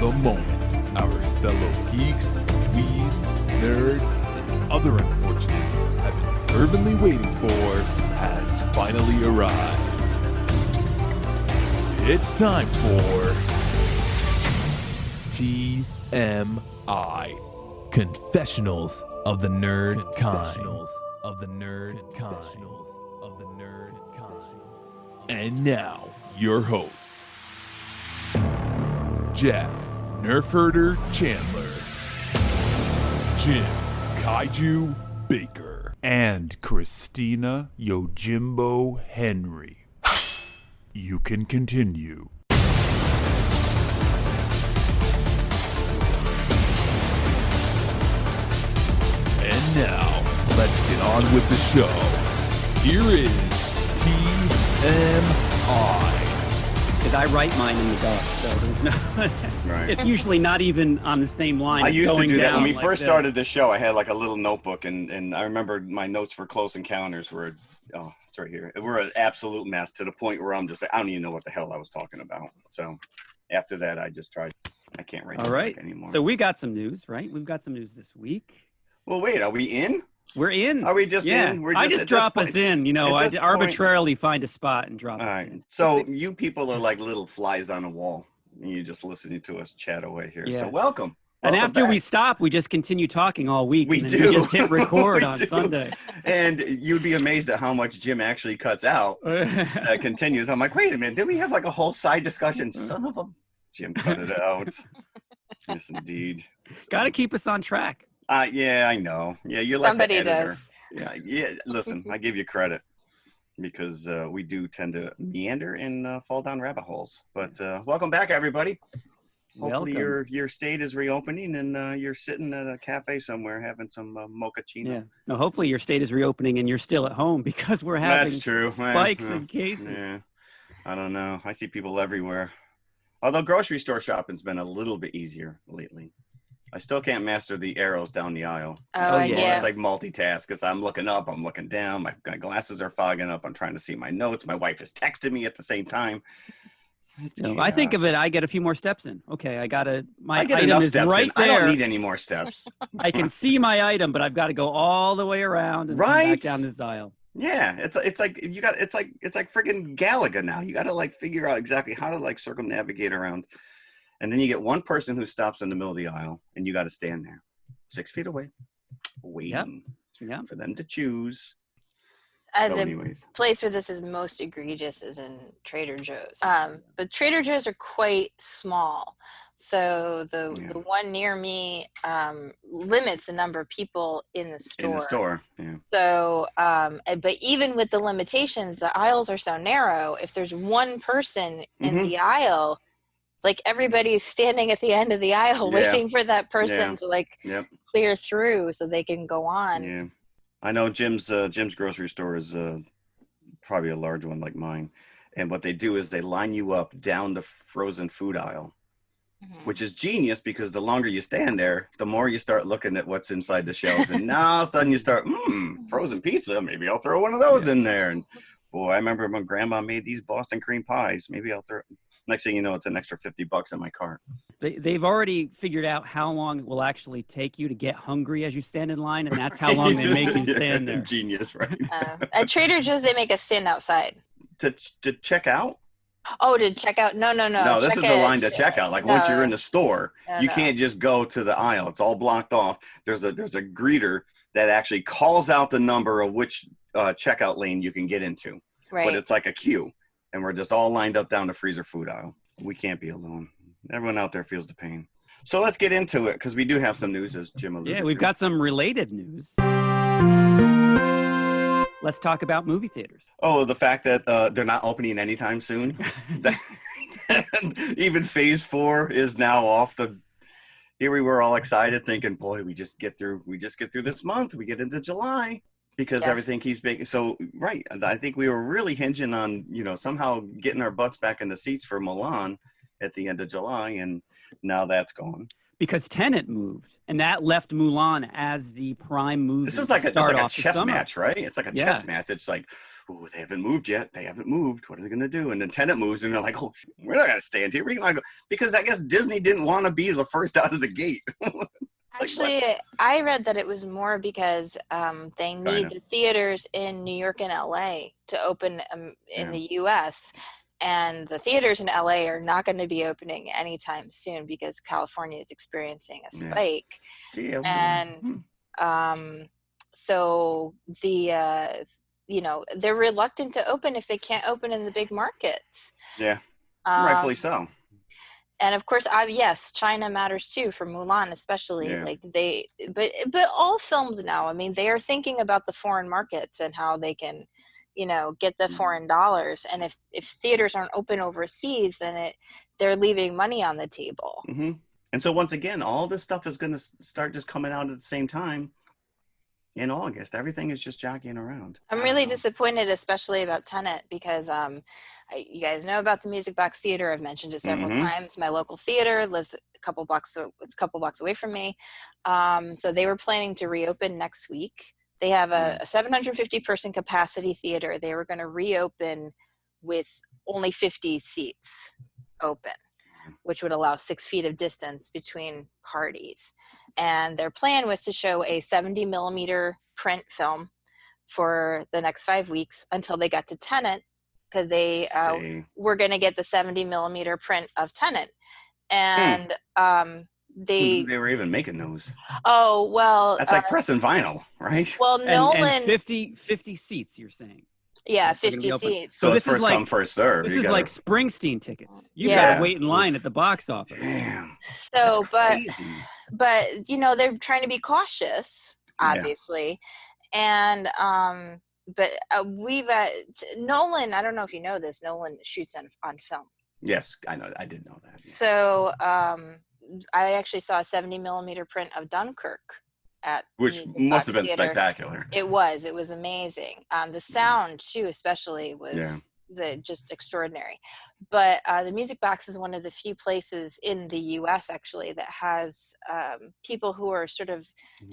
the moment our fellow geeks, dweebs, nerds, and other unfortunates have been fervently waiting for has finally arrived. It's time for TMI, Confessionals of the Nerd Kind. And now, your hosts, Jeff Nerf Herder Chandler, Jim Kaiju Baker, and Christina Yojimbo Henry. You can continue. And now, let's get on with the show. Here is TMI. Because I write mine in the dark, so there's no. Right. It's usually not even on the same line. I It's used to going do that down when we like first this. started the show. I had like a little notebook, and I remember my notes for Close Encounters were, oh, it's right here. We're an absolute mess to the point where I'm just like, I don't even know what the hell I was talking about. So after that, I just tried. I can't write All right. anymore. So we got some news, right? We've got some news this week. Well, wait, are we in? We're in. Are we just yeah. in? We're I just just at this drop point- us in. You know, at I this point- arbitrarily find a spot and drop All us right. in. So you people are like little flies on a wall. And you're just listening to us chat away here. Yeah. So welcome. And Welcome after back. we stop, we just continue talking all week. We and then do. We just hit record We on do. Sunday. And you'd be amazed at how much Jim actually cuts out. Continues. I'm like, wait a minute, did we have like a whole side discussion? Son of a Jim cut it out. Yes, indeed. Got to keep us on track. Yeah, I know. Yeah, you're like Somebody the editor. does. Yeah. Listen, I give you credit because we do tend to meander and fall down rabbit holes. But welcome back, everybody. Hopefully Welcome. your state is reopening and you're sitting at a cafe somewhere having some mochaccino. Yeah. No, hopefully your state is reopening and you're still at home because we're having That's true. spikes Yeah. in cases. Yeah, I don't know. I see people everywhere. Although grocery store shopping's been a little bit easier lately. I still can't master the arrows down the aisle. Oh, yeah. It's like multitask because I'm looking up, I'm looking down. My glasses are fogging up. I'm trying to see my notes. My wife is texting me at the same time. It's So I think of chaos. it, I get a few more steps in. Okay, I got to, my I get item enough is steps right in. I there. don't need any more steps. I can see my item, but I've got to go all the way around and come Right. back down this aisle. Yeah, it's like you got it's like friggin' Galaga now. You got to like figure out exactly how to like circumnavigate around, and then you get one person who stops in the middle of the aisle, and you got to stand there, 6 feet away, waiting Yeah. for them to choose. So The anyways, place where this is most egregious is in Trader Joe's. But Trader Joe's are quite small. So the one near me limits the number of people in the store. in the store, yeah. So, but even with the limitations, the aisles are so narrow. If there's one person in the aisle, like everybody's standing at the end of the aisle Yeah. waiting for that person Yeah. to like Yep. clear through so they can go on. Yeah, I know Jim's grocery store is probably a large one like mine, and what they do is they line you up down the frozen food aisle, Mhm. which is genius because the longer you stand there, the more you start looking at what's inside the shelves, and now all of a sudden you start, frozen pizza. Maybe I'll throw one of those in there. And boy, I remember when Grandma made these Boston cream pies. Maybe I'll throw. Next thing you know, it's an extra $50 in my cart. They've already figured out how long it will actually take you to get hungry as you stand in line, and that's how long they make you stand there. Genius, right? At Trader Joe's, they make us stand outside. to check out. Oh, to check out? No. No, this is the line to check out. Like once you're in the store, No, you no. can't just go to the aisle. It's all blocked off. There's a greeter that actually calls out the number of which checkout lane you can get into. Right. But it's like a queue, and we're just all lined up down the freezer food aisle. We can't be alone. Everyone out there feels the pain. So let's get into it because we do have some news, as Jim alluded Yeah, to. we've got some related news. Let's talk about movie theaters. Oh, the fact that they're not opening anytime soon. Even Phase 4 is now off the. Here we were all excited, thinking, "Boy, we just get through this month. We get into July because Yes. everything keeps making." So, right, I think we were really hinging on somehow getting our butts back in the seats for Milan at the end of July, and now that's gone. because Tenet moved, and that left Mulan as the prime movie. This is like to a start off the chess summer. match, right? It's like a Yeah. chess match. It's like, oh, they haven't moved yet. They haven't moved. What are they going to do? And then Tenet moves, and they're like, oh, we're not going to stand here. We're not gonna... Because I guess Disney didn't want to be the first out of the gate. Actually, I read that it was more because they need the theaters in New York and LA to open in the US. And the theaters in LA are not going to be opening anytime soon because California is experiencing a spike. Yeah. And so the, they're reluctant to open if they can't open in the big markets. Yeah, rightfully so. And of course, yes, China matters too for Mulan, especially. Yeah. Like but all films now. I mean, they are thinking about the foreign markets and how they can, get the foreign dollars. And if theaters aren't open overseas, then they're leaving money on the table. Mm-hmm. And so once again, all this stuff is going to start just coming out at the same time. In August, everything is just jockeying around. I'm really disappointed, especially about Tenet, because you guys know about the Music Box Theater. I've mentioned it several times. My local theater lives a couple blocks away from me. So they were planning to reopen next week. They have a 750 person capacity theater. They were going to reopen with only 50 seats open, which would allow 6 feet of distance between parties. And their plan was to show a 70 millimeter print film for the next 5 weeks until they got to Tenet, because they were going to get the 70 millimeter print of Tenet. And they were even making those. Oh, well. That's like pressing vinyl, right? Well, Nolan. And 50 seats, you're saying. Yeah, 50 seats. So it's first come, first serve. This is like Springsteen tickets. You Yeah. gotta wait in line at the box office. Damn. So, but they're trying to be cautious, obviously, and but we've Nolan. I don't know if you know this. Nolan shoots on film. Yes, I know. I did know that. Yeah. So, I actually saw a 70 millimeter print of Dunkirk. Which must have been spectacular. It was amazing. The sound too, especially, was just extraordinary. But the Music Box is one of the few places in the U.S. actually that has people who are sort of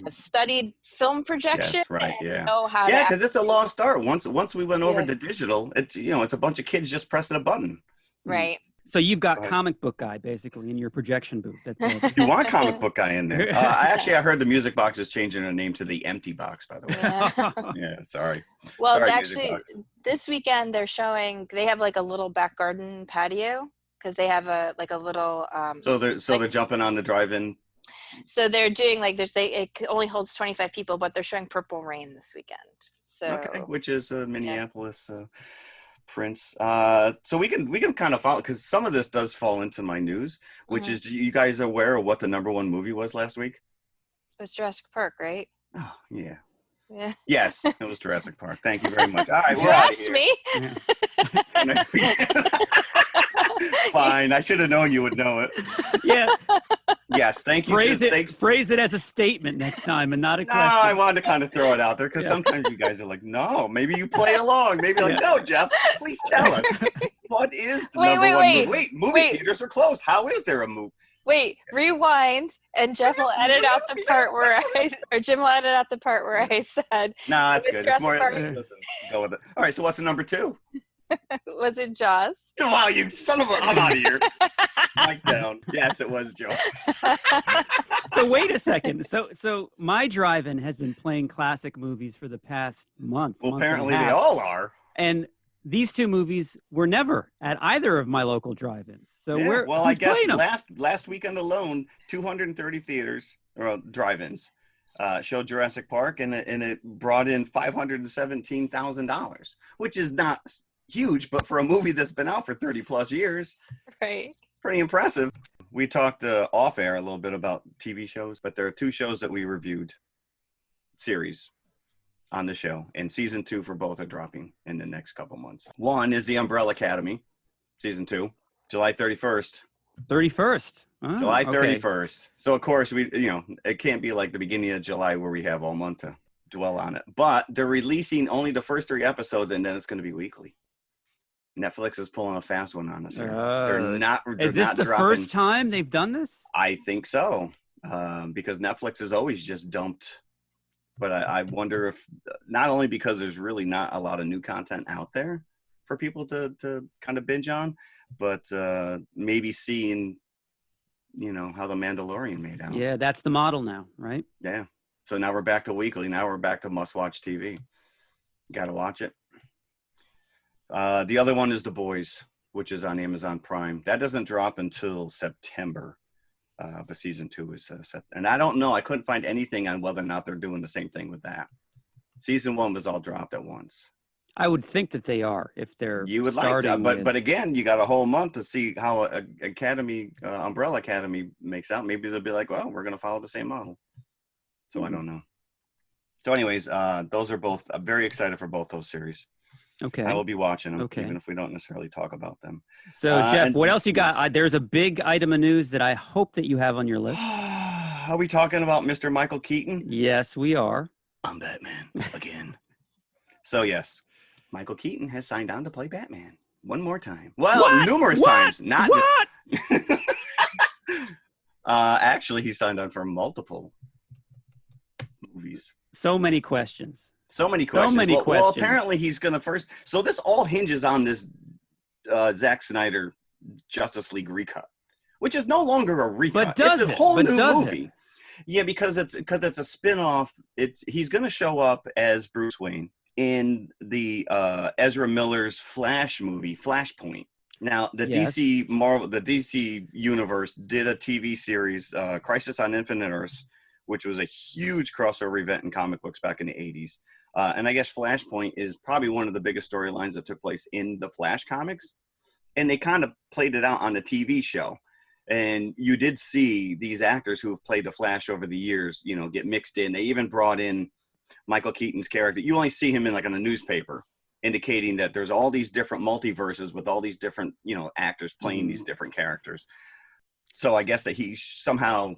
have studied film projection. Yes, right. And know how to because it's a long start. Once we went over to digital, it's it's a bunch of kids just pressing a button. Right. So you've got comic book guy basically in your projection booth. You want comic book guy in there? I heard the Music Box is changing their name to the Empty Box, by the way. Yeah, sorry. Well, sorry, actually, this weekend they're showing. They have like a little back garden patio because they have a little. So they're jumping on the drive-in. So they're doing it only holds 25 people, but they're showing Purple Rain this weekend. So which is Minneapolis. Prince. So we can kind of follow, because some of this does fall into my news, which is, you guys aware of what the #1 movie was last week? It was Jurassic Park, right? Oh, yeah. Yeah. Yes, it was Jurassic Park. Thank you very much. All right, you asked me. Fine, I should have known you would know it. Yeah. Yes, thank you. Phrase it as a statement next time and not a question. No, I wanted to kind of throw it out there because sometimes you guys are like, no, maybe you play along. Maybe like, no, Jeff, please tell us. What is the #1 movie? Wait, movie theaters are closed. How is there a movie? Wait, rewind, and Jeff will edit out the part Jim will edit out the part where I said. No, that's good. It's more, listen, go with it. All right, so what's the #2? Was it Jaws? Wow, you son of a... I'm out of here. Mike down. Yes, it was Jaws. So wait a second. So my drive-in has been playing classic movies for the past month. Well, apparently they all are. And these two movies were never at either of my local drive-ins. So I guess last weekend alone, 230 theaters or drive-ins showed Jurassic Park, and it brought in $517,000, which is not huge, but for a movie that's been out for 30 plus years, right? Pretty impressive. We talked off air a little bit about TV shows, but there are 2 shows that we reviewed, series on the show, and season 2 for both are dropping in the next couple months. One is The Umbrella Academy, season 2, July 31st. 31st. Oh, July 31st. So of course it can't be like the beginning of July where we have all month to dwell on it. But they're releasing only the first 3 episodes, and then it's going to be weekly. Netflix is pulling a fast one on us here. Is this the first time they've done this? I think so, because Netflix has always just dumped. But I wonder if, not only because there's really not a lot of new content out there for people to kind of binge on, but maybe seeing, how The Mandalorian made out. Yeah, that's the model now, right? Yeah. So now we're back to weekly. Now we're back to must-watch TV. Got to watch it. The other one is The Boys, which is on Amazon Prime. That doesn't drop until September. But season 2 is set. And I don't know. I couldn't find anything on whether or not they're doing the same thing with that. Season 1 was all dropped at once. I would think that they are, if they're You would like to, but again, you got a whole month to see how Umbrella Academy makes out. Maybe they'll be like, well, we're going to follow the same model. So I don't know. So anyways, those are both, I'm very excited for both those series. Okay. I will be watching them, even if we don't necessarily talk about them. So, Jeff, what else you got? There's a big item of news that I hope that you have on your list. Are we talking about Mr. Michael Keaton? Yes, we are. I'm Batman again. So, yes, Michael Keaton has signed on to play Batman one more time. Well, numerous times. Not just... Actually, he signed on for multiple movies. So many questions. So many questions. Well, apparently he's going to first. So this all hinges on this Zack Snyder Justice League recut, which is no longer a recut. It's a whole new movie. Yeah, because it's a spin-off. He's going to show up as Bruce Wayne in the Ezra Miller's Flash movie, Flashpoint. Now, the DC universe did a TV series, Crisis on Infinite Earths, which was a huge crossover event in comic books back in the 80s. And I guess Flashpoint is probably one of the biggest storylines that took place in the Flash comics. And they kind of played it out on the TV show. And you did see these actors who have played the Flash over the years, get mixed in. They even brought in Michael Keaton's character. You only see him in a newspaper, indicating that there's all these different multiverses with all these different, actors playing these different characters. So I guess that he somehow...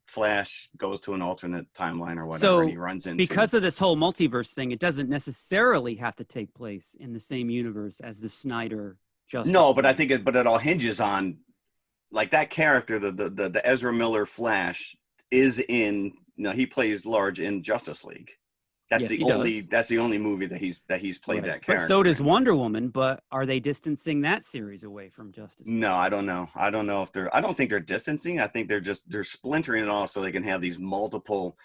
Flash goes to an alternate timeline or whatever, and he runs into. Because of this whole multiverse thing, it doesn't necessarily have to take place in the same universe as the Snyder Justice. No, but I think it all hinges on, that character, the Ezra Miller Flash is in. He plays large in Justice League. That's the only movie that he's played that character. But so does Wonder Woman. But are they distancing that series away from Justice League? No, I don't know. I don't know if I don't think they're distancing. I think they're splintering it off so they can have these multiple.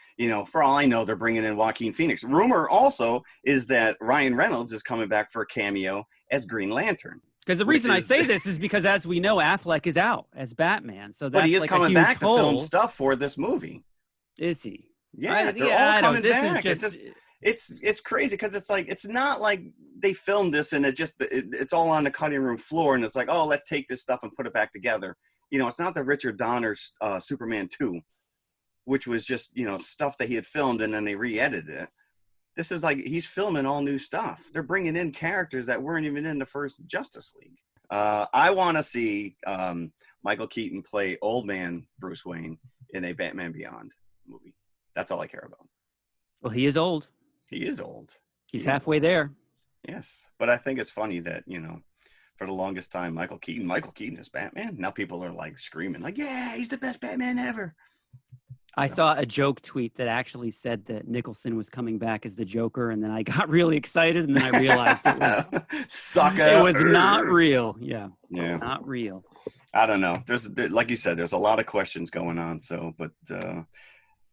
For all I know, they're bringing in Joaquin Phoenix. Rumor also is that Ryan Reynolds is coming back for a cameo as Green Lantern. Because the reason I say this is because, as we know, Affleck is out as Batman. So that's but he is coming back to film stuff for this movie. Is he? Yeah, they're all coming back. It's crazy because it's not like they filmed this and it's all on the cutting room floor and it's like, oh, let's take this stuff and put it back together. It's not the Richard Donner's Superman 2, which was just stuff that he had filmed and then they re-edited it. This is he's filming all new stuff. They're bringing in characters that weren't even in the first Justice League. I want to see Michael Keaton play old man Bruce Wayne in a Batman Beyond movie. That's all I care about. Well, he is old. He is old. He's halfway there. Yes. But I think it's funny that, for the longest time, Michael Keaton is Batman. Now people are screaming yeah, he's the best Batman ever. I saw a joke tweet that actually said that Nicholson was coming back as the Joker, and then I got really excited, and then I realized it was sucker. It was not real. Yeah. Not real. I don't know. There's like you said, there's a lot of questions going on. but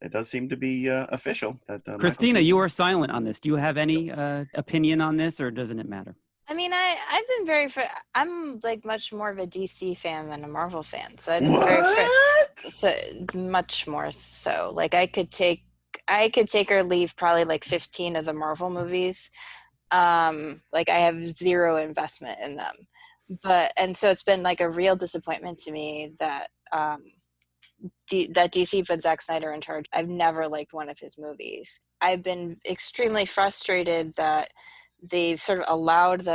it does seem to be official. That Christina, you are silent on this. Do you have any opinion on this, or doesn't it matter? I mean, I've been I'm much more of a DC fan than a Marvel fan. So I've been much more so. I could take or leave probably 15 of the Marvel movies. I have zero investment in them. And so it's been a real disappointment to me that that DC put Zack Snyder in charge. I've never liked one of his movies. I've been extremely frustrated that they've sort of allowed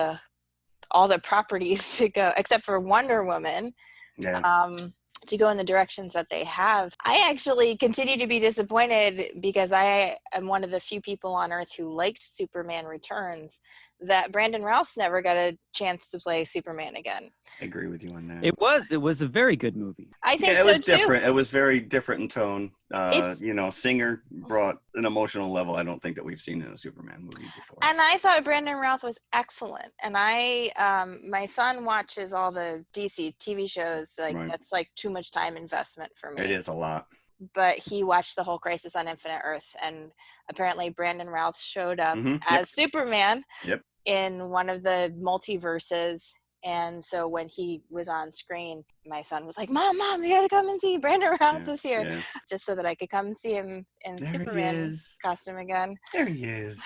all the properties to go, except for Wonder Woman, to go in the directions that they have. I actually continue to be disappointed because I am one of the few people on Earth who liked Superman Returns, that Brandon Routh never got a chance to play Superman again. I agree with you on that. It was a very good movie. I think it was so too. different. It was very different in tone. It's- Singer brought an emotional level I don't think that we've seen in a Superman movie before. And I thought Brandon Routh was excellent. And my son watches all the DC TV shows. Like Right. that's like too much time investment for me. It is a lot. But he watched the whole Crisis on Infinite Earth, and apparently Brandon Routh showed up Mhm. as Superman Yep. in one of the multiverses. And so when he was on screen, my son was like, Mom, you gotta come and see Brandon Routh this year, Yeah. just so that I could come and see him in There Superman he is. costume again. There he is.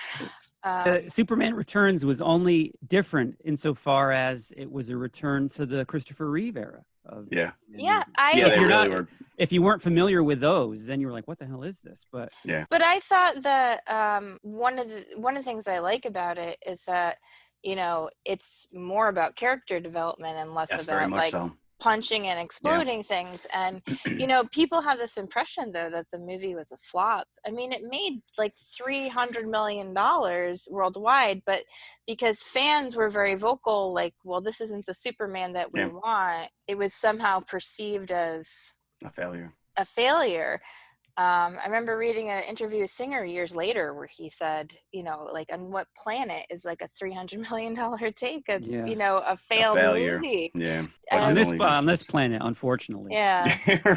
Superman Returns was only different insofar as it was a return to the Christopher Reeve era. Of Yeah. Yeah, Yeah, they you're really not- were. If you weren't familiar with those, then you were like, "What the hell is this?" But But I thought that one of the things I like about it is that, it's more about character development and less Yes, very about much like so. punching and exploding things. And people have this impression though that the movie was a flop. I mean, it made like $300 million worldwide, but because fans were very vocal, like, well, this isn't the Superman that we Yeah. want, it was somehow perceived as A failure. a failure. I remember reading an interview with Singer years later where he said, like, on what planet is like a $300 million take a A failed failure. movie? Yeah. on this Definitely. on this planet, unfortunately, Yeah.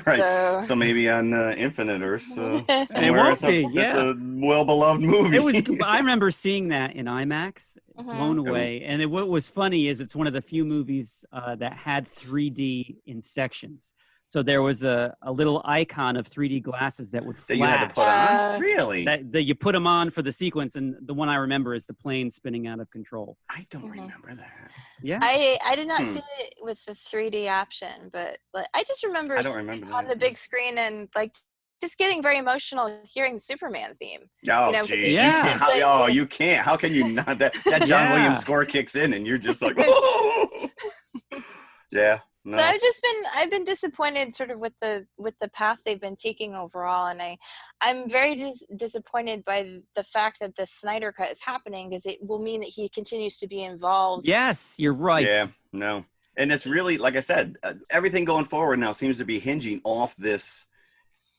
Right. So, So maybe on Infinite Earth, It somewhere won't it's a, be, it's yeah. a well-beloved movie. it was. I remember seeing that in IMAX, blown Mhm. away. And what was funny is it's one of the few movies that had 3D in sections. So there was a little icon of 3D glasses that would flash. that you had to put on? Really? That you put them on for the sequence, and the one I remember is the plane spinning out of control. I don't Mhm. remember that. Yeah, I did not Hmm. see it with the 3D option, but I just remember I don't seeing remember it on that. the big screen and like just getting very emotional hearing the Superman theme. Oh, with the geez. Yeah. usage that- Oh, you can't. How can you not? That John Yeah. Williams score kicks in, and you're just like, oh. Yeah. No. So I've been disappointed sort of with the path they've been taking overall, and I'm very disappointed by the fact that the Snyder cut is happening, because it will mean that he continues to be involved. yes, you're right. Yeah, no. And it's really, like I said, everything going forward now seems to be hinging off this.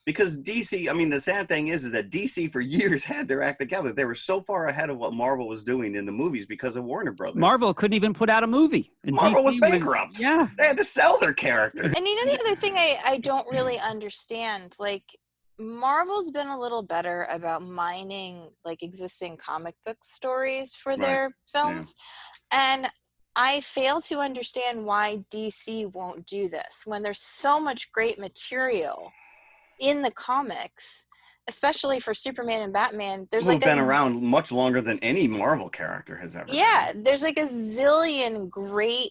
Because DC, I mean, the sad thing is that DC for years had their act together. They were so far ahead of what Marvel was doing in the movies because of Warner Brothers. Marvel couldn't even put out a movie. And Marvel was DC bankrupt. Yeah. They had to sell their character. And the other thing I don't really understand, like, Marvel's been a little better about mining like existing comic book stories for Right. their films. And I fail to understand why DC won't do this when there's so much great material in the comics, especially for Superman and Batman. There's Who've like been around much longer than any Marvel character has ever yeah, been. there's like a zillion great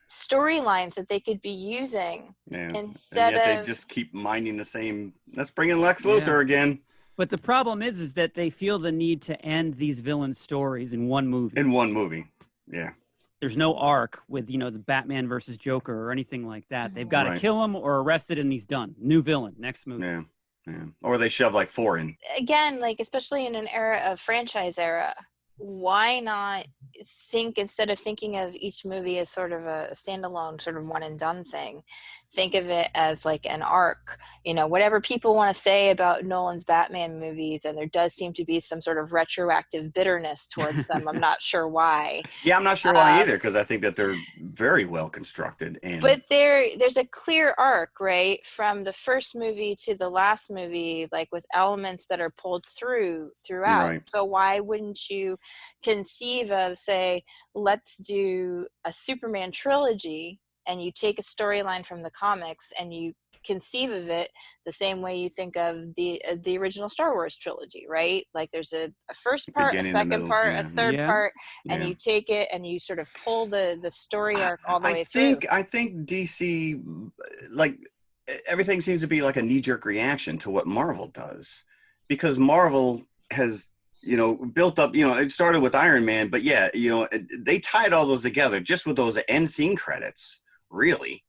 storylines that they could be using Yeah. instead and yet of they just keep mining the same. Let's bring in Lex Luthor again But the problem is that they feel the need to end these villain stories in one movie. in one movie. Yeah. There's no arc with, the Batman versus Joker or anything like that. They've got to Right. kill him or arrest it and he's done. New villain, next movie. Yeah. Yeah. Or they shove like 4 in. again, like especially in an era of franchise era, why not think, instead of thinking of each movie as sort of a standalone sort of one and done thing, think of it as like an arc. Whatever people want to say about Nolan's Batman movies, and there does seem to be some sort of retroactive bitterness towards them. I'm not sure why. Yeah, I'm not sure why either, because I think that they're very well constructed. And But there's a clear arc, right, from the first movie to the last movie, like with elements that are pulled throughout. Right. So why wouldn't you conceive of, say, let's do a Superman trilogy, and you take a storyline from the comics and you conceive of it the same way you think of the original Star Wars trilogy, right? Like there's a first part, a Beginning, the second middle, part, yeah. a third Yeah. part, and Yeah. you take it and you sort of pull the story arc all the way through. I think DC, like, everything seems to be like a knee-jerk reaction to what Marvel does, because Marvel has built up. It started with Iron Man, but yeah, they tied all those together just with those end scene credits. Really,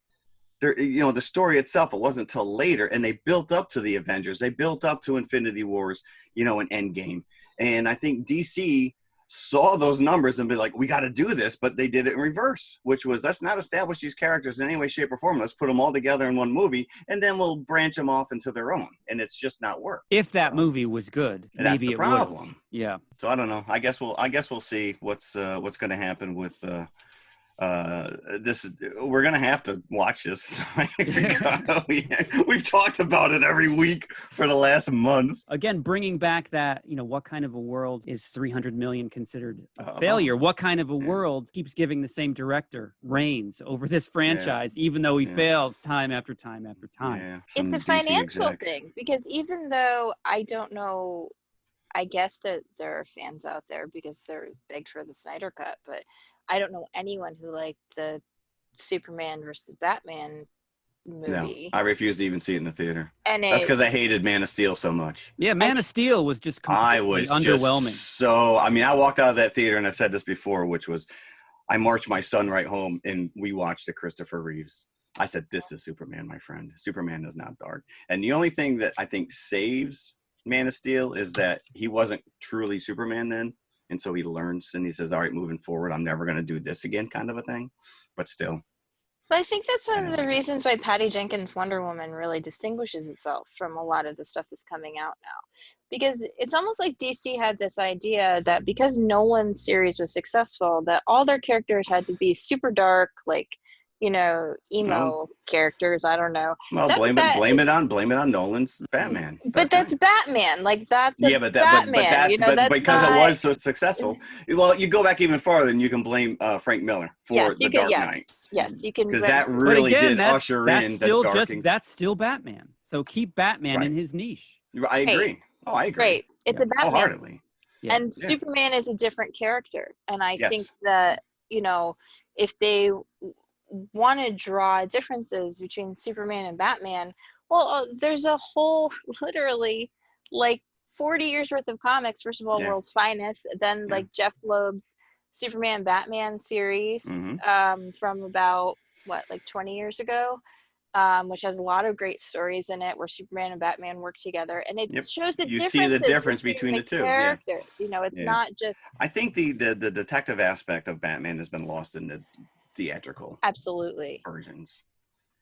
the story itself, it wasn't until later, and they built up to the Avengers, they built up to Infinity Wars, and Endgame. And I think DC saw those numbers and be like, we got to do this, but they did it in reverse, which was, let's not establish these characters in any way, shape, or form. Let's put them all together in one movie, and then we'll branch them off into their own. And it's just not work. If that movie was good, And that's maybe the it would. problem. Yeah. So I don't know. I guess we'll see what's going to happen with this. We're going to have to watch this. We've talked about it every week for the last month. Again, bringing back that, what kind of a world is 300 million considered a failure? What kind of a world keeps giving the same director reigns over this franchise, even though he fails time after time after time? Yeah, It's a financial thing, because even though I don't know, I guess that there are fans out there because they're begged for the Snyder Cut, but I don't know anyone who liked the Superman versus Batman movie. No, I refuse to even see it in the theater. And that's because I hated Man of Steel so much. Yeah, Man of Steel was just completely underwhelming. I walked out of that theater, and I've said this before, which was, I marched my son right home, and we watched the Christopher Reeves. I said, this is Superman, my friend. Superman is not dark. And the only thing that I think saves Man of Steel is that he wasn't truly Superman then. And so he learns and he says, all right, moving forward, I'm never going to do this again, kind of a thing. But still. But I think that's one of the reasons why Patty Jenkins' Wonder Woman really distinguishes itself from a lot of the stuff that's coming out now. Because it's almost like DC had this idea that because Nolan's series was successful, that all their characters had to be super dark, like, emo characters. I don't know. Well, blame it on Nolan's Batman. But that's Batman. Like that's because it was so successful. Well, you go back even farther, and you can blame Frank Miller for The Dark Knight. Yes, you can. Because that really did usher in the dark. That's still Batman. So keep Batman in his niche. I agree. I agree. Great. It's a Batman. Wholeheartedly. Yeah. And Superman is a different character, and I think that if they want to draw differences between Superman and Batman, well, there's a whole literally like 40 years worth of comics. First of all, World's Finest, then like Jeff Loeb's Superman Batman series from about 20 years ago, which has a lot of great stories in it where Superman and Batman work together, and it shows the difference between the two characters. It's not just. I think the detective aspect of Batman has been lost in the theatrical versions.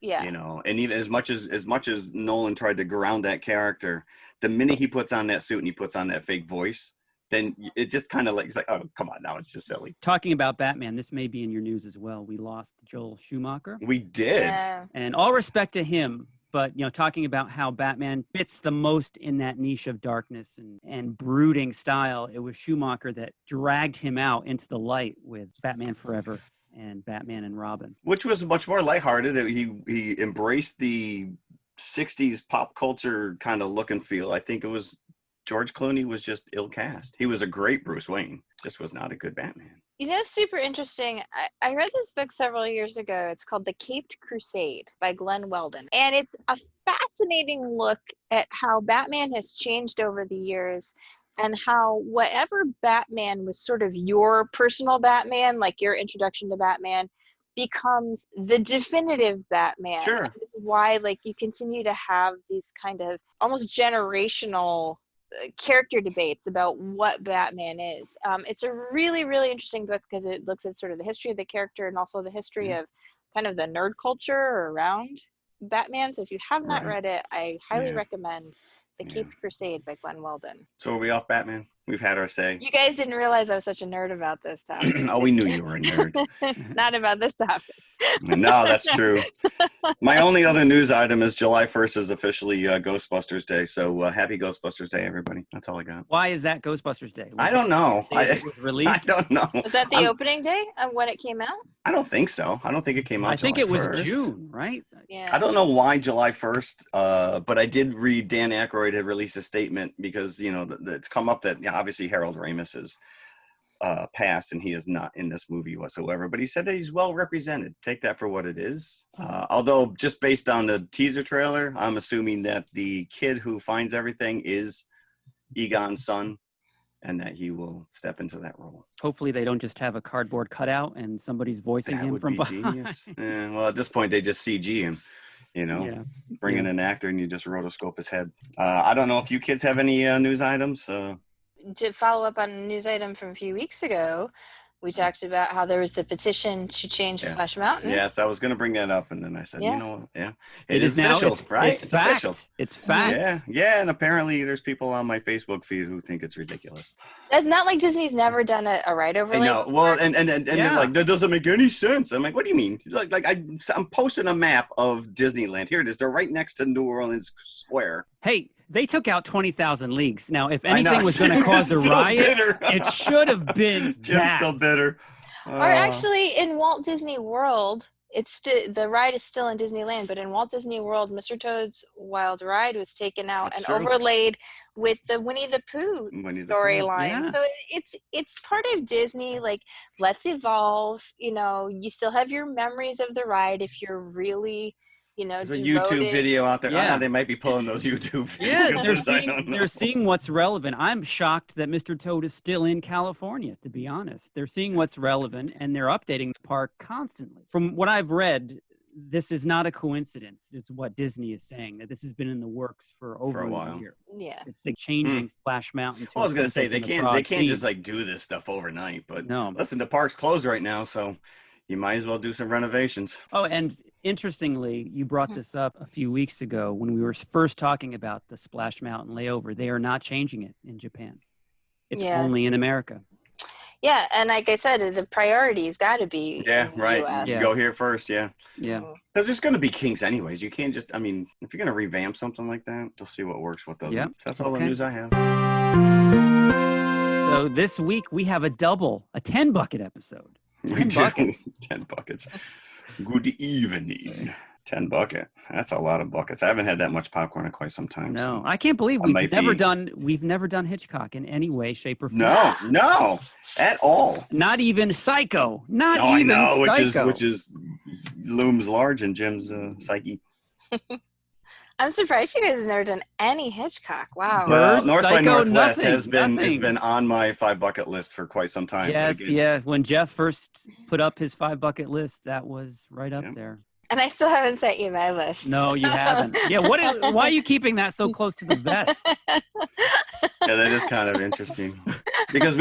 And even as much as Nolan tried to ground that character, the minute he puts on that suit and he puts on that fake voice, then it just kind of like, it's like, oh, come on, now it's just silly. Talking about Batman, this may be in your news as well. We lost Joel Schumacher. We did. And all respect to him, but talking about how Batman fits the most in that niche of darkness and brooding style, it was Schumacher that dragged him out into the light with Batman Forever and Batman and Robin, which was much more lighthearted. He embraced the 60s pop culture kind of look and feel. I think it was George Clooney was just ill cast. He was a great Bruce Wayne, just was not a good Batman. Super interesting. I read this book several years ago. It's called The Caped Crusade by Glenn Weldon. And it's a fascinating look at how Batman has changed over the years, and how whatever Batman was sort of your personal Batman, like your introduction to Batman, becomes the definitive Batman. Sure. And this is why you continue to have these kind of almost generational character debates about what Batman is. It's a really, really interesting book because it looks at sort of the history of the character and also the history of kind of the nerd culture around Batman. So if you have not read it, I highly recommend The Caped Crusade by Glenn Weldon. So are we off Batman? We've had our say. You guys didn't realize I was such a nerd about this topic. Oh, we knew you were a nerd. Not about this topic. No, that's true. My only other news item is July 1st is officially Ghostbusters Day. So happy Ghostbusters Day, everybody. That's all I got. Why is that Ghostbusters Day? I don't know. It was released? I don't know. Was that the opening day of when it came out? I don't think so. I don't think it came out. I think it was 1st. June, right? Yeah. I don't know why July 1st, but I did read Dan Aykroyd had released a statement because, it's come up that obviously Harold Ramis is passed and he is not in this movie whatsoever, but he said that he's well represented. Take that for what it is. Although just based on the teaser trailer, I'm assuming that the kid who finds everything is Egon's son and that he will step into that role. Hopefully they don't just have a cardboard cutout and somebody's voicing him from behind. Genius. Well, at this point they just CG him, bring in an actor and you just rotoscope his head. I don't know if you kids have any news items. to follow up on a news item from a few weeks ago, we talked about how there was the petition to change Yes. Splash Mountain. Yes, I was going to bring that up, and then I said, Yeah. you know what? Yeah, It is now. official, right? It's fact. official. It's fact. Yeah, yeah, and apparently there's people on my Facebook feed who think it's ridiculous. That's not like Disney's never done a ride I overlay. know. Well, and they're Yeah. like, that doesn't make any sense. I'm like, what do you mean? Like I'm posting a map of Disneyland. Here it is. They're right next to New Orleans Square. Hey, they took out 20,000 leagues. Now, if I know. anything was going to cause a Still riot, bitter. it should have been Jim's that. still bitter. Or actually, in Walt Disney World, it's the ride is still in Disneyland, but in Walt Disney World, Mr. Toad's Wild Ride was taken out That's and true. overlaid with the Winnie the Pooh Winnie the Pooh, storyline. yeah. So it's part of Disney. Like, let's evolve. You know, you still have your memories of the ride if you're really, you know, There's a devoted. YouTube video out there. Yeah. They might be pulling those YouTube videos. Yeah, I don't know. they're seeing what's relevant. I'm shocked that Mr. Toad is still in California, to be honest. They're seeing what's relevant, and they're updating the park constantly. From what I've read, this is not a coincidence. It's what Disney is saying, that this has been in the works for over a while. year. Yeah. It's like changing Splash Mountain. Well, I was gonna say to they a broad can't theme. just like do this stuff overnight. But No. listen, the park's closed right now, so you might as well do some renovations. Oh, and interestingly, you brought this up a few weeks ago when we were first talking about the Splash Mountain layover. They are not changing it in Japan. It's Yeah. only in America. Yeah, and like I said, the priority's got to be Yeah, in the right. US. Yeah. Go here first, yeah. Yeah. Because there's going to be kinks anyways. You can't just, I mean, if you're going to revamp something like that, they'll see what works, what doesn't. Yeah. That's all the Okay. news I have. So this week we have a 10 bucket episode. We 10 do. buckets. 10 buckets. Good evening. 10 bucket. That's a lot of buckets. I haven't had that much popcorn in quite some time. No, So. I can't believe I we've might never be- done Hitchcock in any way, shape, or form. No, at all. Not even Psycho. Not No, I even know, Psycho. which is looms large in Jim's psyche. I'm surprised you guys have never done any Hitchcock. Wow. Bird, North by Psycho, Northwest nothing. has been on my 5 bucket list for quite some time. Yes, Again, yeah. When Jeff first put up his 5 bucket list, that was right up Yeah. there. And I still haven't sent you my list. No, you haven't. Yeah, why are you keeping that so close to the vest? Yeah, that is kind of interesting. Because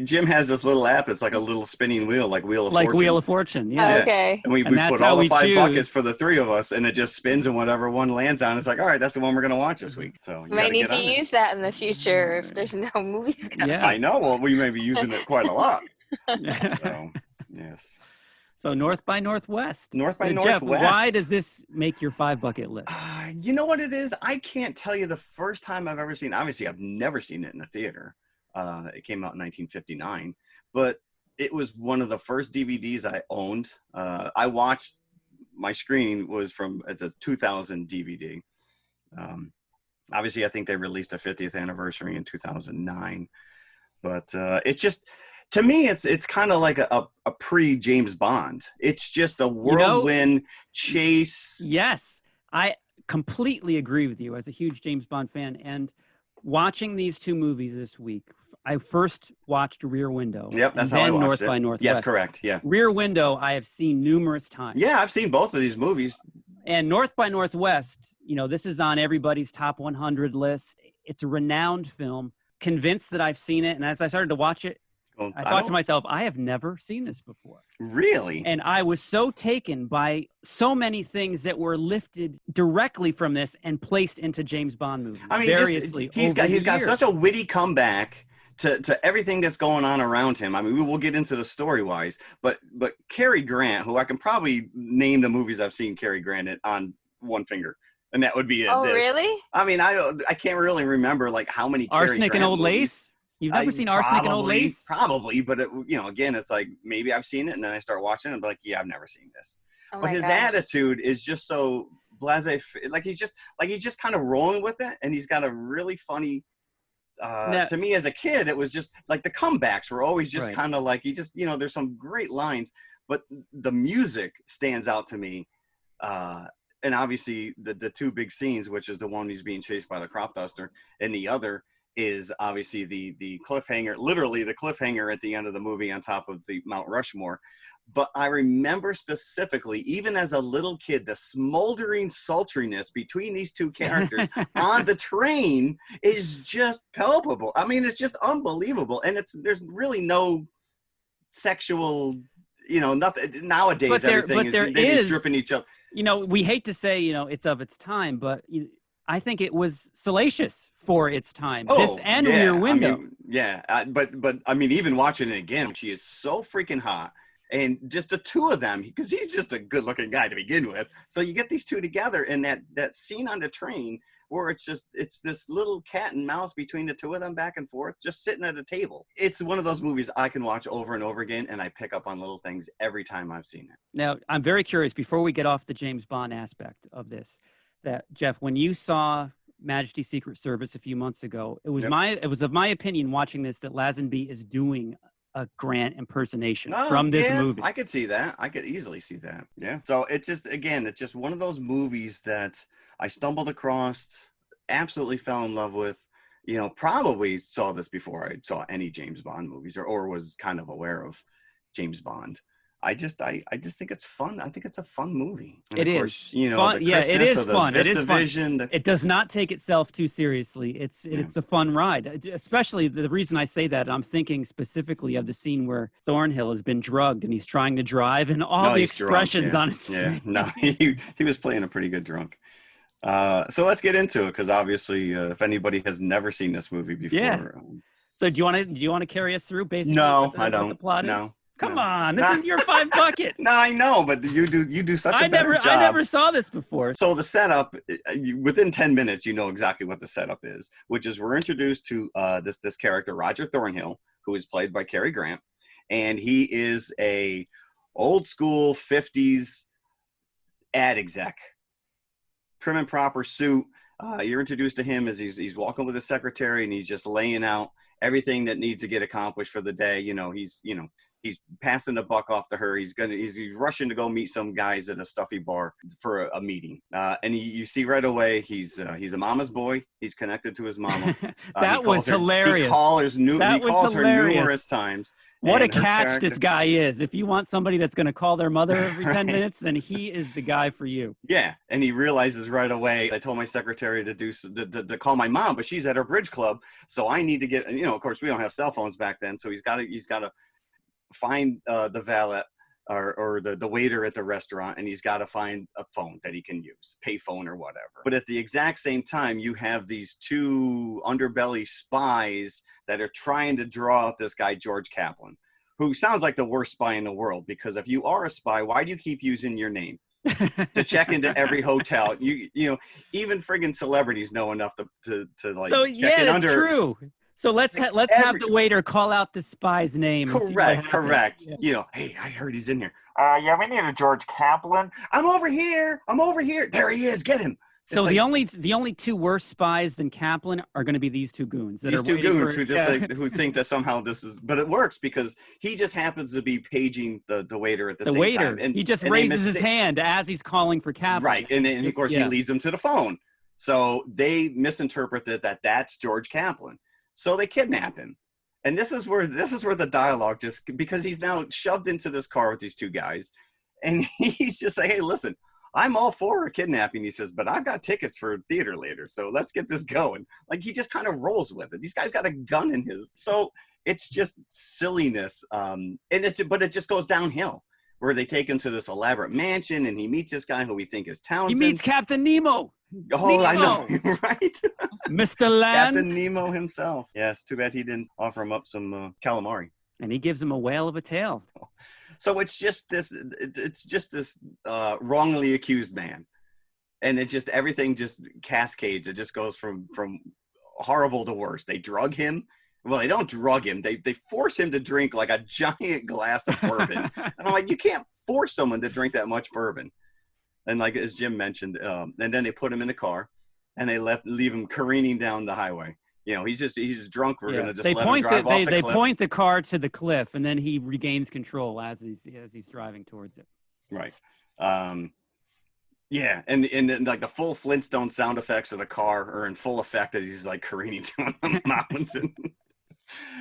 Jim has this little app. It's like a little spinning wheel, like Wheel of Like Fortune. Wheel of Fortune. Oh, Yeah. okay. And we And that's put how all the we 5 choose. buckets for the 3 of us, and it just spins, and whatever one lands on, it's like, all right, that's the one we're going to watch this week. So you Might gotta need get to on it. use that in the future if there's no movies coming. Yeah. I know. Well, we may be using it quite a lot. So, yes. So North by Northwest. North by So Jeff, Northwest. why does this make your 5 bucket list? You know what it is? I can't tell you the first time I've ever seen. Obviously, I've never seen it in a theater. It came out in 1959, but it was one of the first DVDs I owned. I watched. My screening was it's a 2000 DVD. Obviously, I think they released a 50th anniversary in 2009, but it's just. To me, it's kind of like a pre-James Bond. It's just a whirlwind chase. Yes, I completely agree with you as a huge James Bond fan. And watching these 2 movies this week, I first watched Rear Window. Yep, that's and how I then watched North it. by Northwest. Yes, correct. Yeah. Rear Window, I have seen numerous times. Yeah, I've seen both of these movies. And North by Northwest, this is on everybody's top 100 list. It's a renowned film. Convinced that I've seen it. And as I started to watch it, Well, I thought to myself, I have never seen this before. Really? And I was so taken by so many things that were lifted directly from this and placed into James Bond movies. I mean, variously he's got years. such a witty comeback to everything that's going on around him. I mean, we will get into the story wise, but Cary Grant, who I can probably name the movies I've seen Cary Grant in on one finger, and that would be it. Oh, really? I mean, I can't really remember like how many Cary Arsenic Grant and Old movies. Lace? You've never seen Arsenic and Old Lace? Probably, but again, it's like maybe I've seen it, and then I start watching it, and be like, yeah, I've never seen this. Oh But my his gosh. attitude is just so blasé, like he's just kind of rolling with it, and he's got a really funny. To me, as a kid, it was just like the comebacks were always just Right. kind of like he just there's some great lines, but the music stands out to me. And obviously the 2 big scenes, which is the one he's being chased by the crop duster, and the other is obviously the cliffhanger, literally the cliffhanger at the end of the movie on top of the Mount Rushmore. But I remember specifically, even as a little kid, the smoldering sultriness between these two characters on the train is just palpable. I mean, it's just unbelievable. And there's really no sexual, nothing. Nowadays, everything is they'd be stripping each other. We hate to say, it's of its time, but I think it was salacious for its time. This and Rear Window. But I mean, even watching it again, she is so freaking hot. And just the two of them, because he's just a good-looking guy to begin with. So you get these two together, and that scene on the train where it's this little cat and mouse between the two of them back and forth, just sitting at a table. It's one of those movies I can watch over and over again, and I pick up on little things every time I've seen it. Now, I'm very curious, before we get off the James Bond aspect of this, that, Jeff, when you saw Majesty's Secret Service a few months ago, it was of my opinion watching this that Lazenby is doing a Grant impersonation from this movie. I could see that. I could easily see that. Yeah. So it's just one of those movies that I stumbled across, absolutely fell in love with. Probably saw this before I saw any James Bond movies or was kind of aware of James Bond. I just think it's fun. I think it's a fun movie. And it of is course, fun. Yeah, it is fun. It is fun. It does not take itself too seriously. It's a fun ride. Especially the reason I say that, I'm thinking specifically of the scene where Thornhill has been drugged and he's trying to drive, and all the expressions on his face. No, he was playing a pretty good drunk. So let's get into it, because obviously, if anybody has never seen this movie before, So do you want to carry us through basically? No, I don't. What the plot is? Come on, this is your five bucket. No, I know, but you do such a better job. I never saw this before. So the setup, within 10 minutes, you know exactly what the setup is, which is we're introduced to this character, Roger Thornhill, who is played by Cary Grant, and he is a old school 50s ad exec, prim and proper suit. You're introduced to him as he's walking with his secretary, and he's just laying out everything that needs to get accomplished for the day. He's passing the buck off to her. He's rushing to go meet some guys at a stuffy bar for a meeting. And you see right away he's a mama's boy. He's connected to his mama. That was hilarious. He calls her numerous times. What a catch this guy is. If you want somebody that's going to call their mother every 10 minutes, then he is the guy for you. Yeah, and he realizes right away, I told my secretary to call my mom, but she's at her bridge club, so I need to get, of course we don't have cell phones back then, so he's got to find the valet or the waiter at the restaurant, and he's got to find a phone that he can use, pay phone or whatever. But at the exact same time, you have these two underbelly spies that are trying to draw out this guy, George Kaplan, who sounds like the worst spy in the world, because if you are a spy, why do you keep using your name to check into every hotel? Even friggin' celebrities know enough to like check in under. True. So let's have the waiter call out the spy's name. Correct. Yeah. Hey, I heard he's in here. We need a George Kaplan. I'm over here. There he is. Get him. So the only two worse spies than Kaplan are going to be these two goons. Who think that somehow this is, but it works because he just happens to be paging the waiter at the same time. And he just raises his hand as he's calling for Kaplan. Right, and of course he leads them to the phone. So they misinterpreted that that's George Kaplan. So they kidnap him. And this is where the dialogue, just because he's now shoved into this car with these two guys, and he's just like, hey, listen, I'm all for a kidnapping, he says, but I've got tickets for theater later, so let's get this going. Like, he just kind of rolls with it. These guys got a gun in his. So it's just silliness. But it just goes downhill, where they take him to this elaborate mansion, and he meets this guy who we think is Townsend. He meets Captain Nemo. Oh, Nemo. I know, right? Mr. Land. Captain Nemo himself. Yes, too bad he didn't offer him up some calamari. And he gives him a whale of a tail. So it's just this wrongly accused man. And everything just cascades. It just goes from horrible to worse. They drug him. Well, they don't drug him. They force him to drink like a giant glass of bourbon. And I'm like, you can't force someone to drink that much bourbon. And like, as Jim mentioned, and then they put him in the car and they leave him careening down the highway. He's drunk. We're going to just let him drive off the cliff. They point the car to the cliff, and then he regains control as he's driving towards it. Right. Yeah. And then like the full Flintstone sound effects of the car are in full effect as he's like careening down the mountain.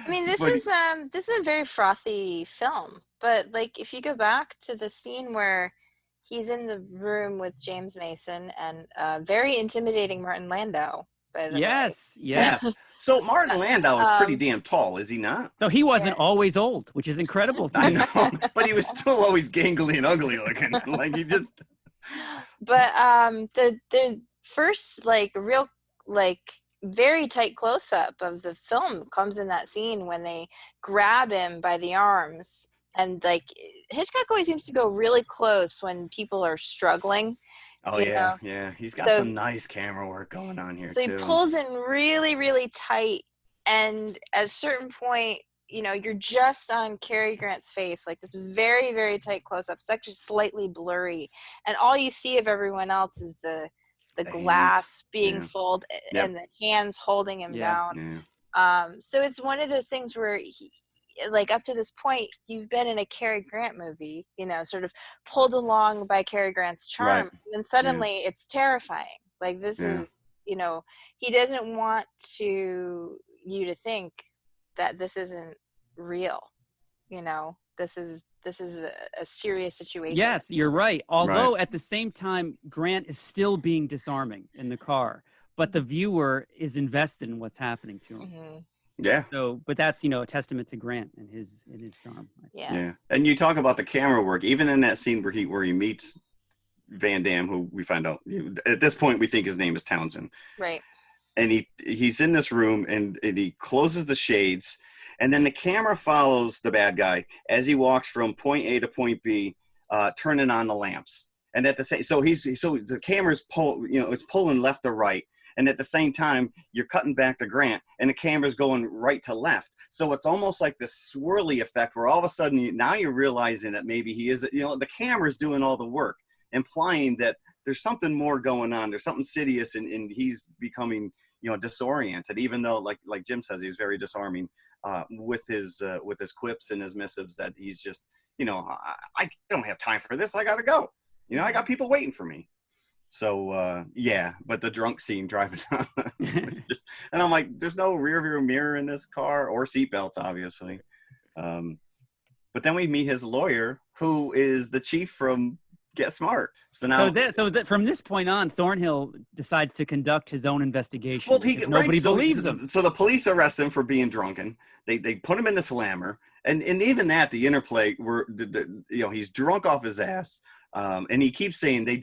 I mean, this is a very frothy film. But like, if you go back to the scene where he's in the room with James Mason and very intimidating Martin Landau, by the way. Yes. Yes. So Martin Landau is pretty Um, damn tall, is he not? So he wasn't Yeah. always old, which is incredible to I me. know, but he was still always gangly and ugly looking. Like he just. But the first like real like very tight close up of the film comes in that scene when they grab him by the arms, and like Hitchcock always seems to go really close when people are struggling. Oh You yeah, know? yeah. He's got So- some nice camera work going on here So he too. pulls in really, really tight, and at a certain point, you know, you're just on Cary Grant's face, like this very, very tight close up. It's actually slightly blurry, and all you see of everyone else is the The glass hands. being Yeah. folded Yep. and the hands holding him Yeah. down. Yeah. So it's one of those things where he, like up to this point, you've been in a Cary Grant movie, you know, sort of pulled along by Cary Grant's charm, Right. and then suddenly it's terrifying. Like this Yeah. is, you know, he doesn't want you to think that this isn't real. You know, this is a serious situation. Yes, you're right. Although at the same time, Grant is still being disarming in the car, but the viewer is invested in what's happening to him. Mm-hmm. Yeah. So, but that's, you know, a testament to Grant and his charm. Yeah. Yeah. And you talk about the camera work, even in that scene where he meets Van Damme, who we find out at this point we think his name is Townsend. Right. And he's in this room and he closes the shades, and then the camera follows the bad guy as he walks from point A to point B, turning on the lamps. And at the same, so the camera's it's pulling left to right. And at the same time, you're cutting back to Grant, and the camera's going right to left. So it's almost like this swirly effect where all of a sudden now you're realizing that maybe he is, you know, the camera's doing all the work, implying that there's something more going on. There's something insidious, and he's becoming, you know, disoriented. Even though, like Jim says, he's very disarming with his quips and his missives. That he's just, you know, I don't have time for this. I gotta go. You know, I got people waiting for me. So yeah, but the drunk scene driving down, and I'm like, there's no rear view mirror in this car or seatbelts, obviously. But then we meet his lawyer, who is the chief from Get Smart. So now, from this point on, Thornhill decides to conduct his own investigation. well, nobody believes him. So the police arrest him for being drunken. They put him in the slammer, and even that, the interplay where you know, he's drunk off his ass. And he keeps saying they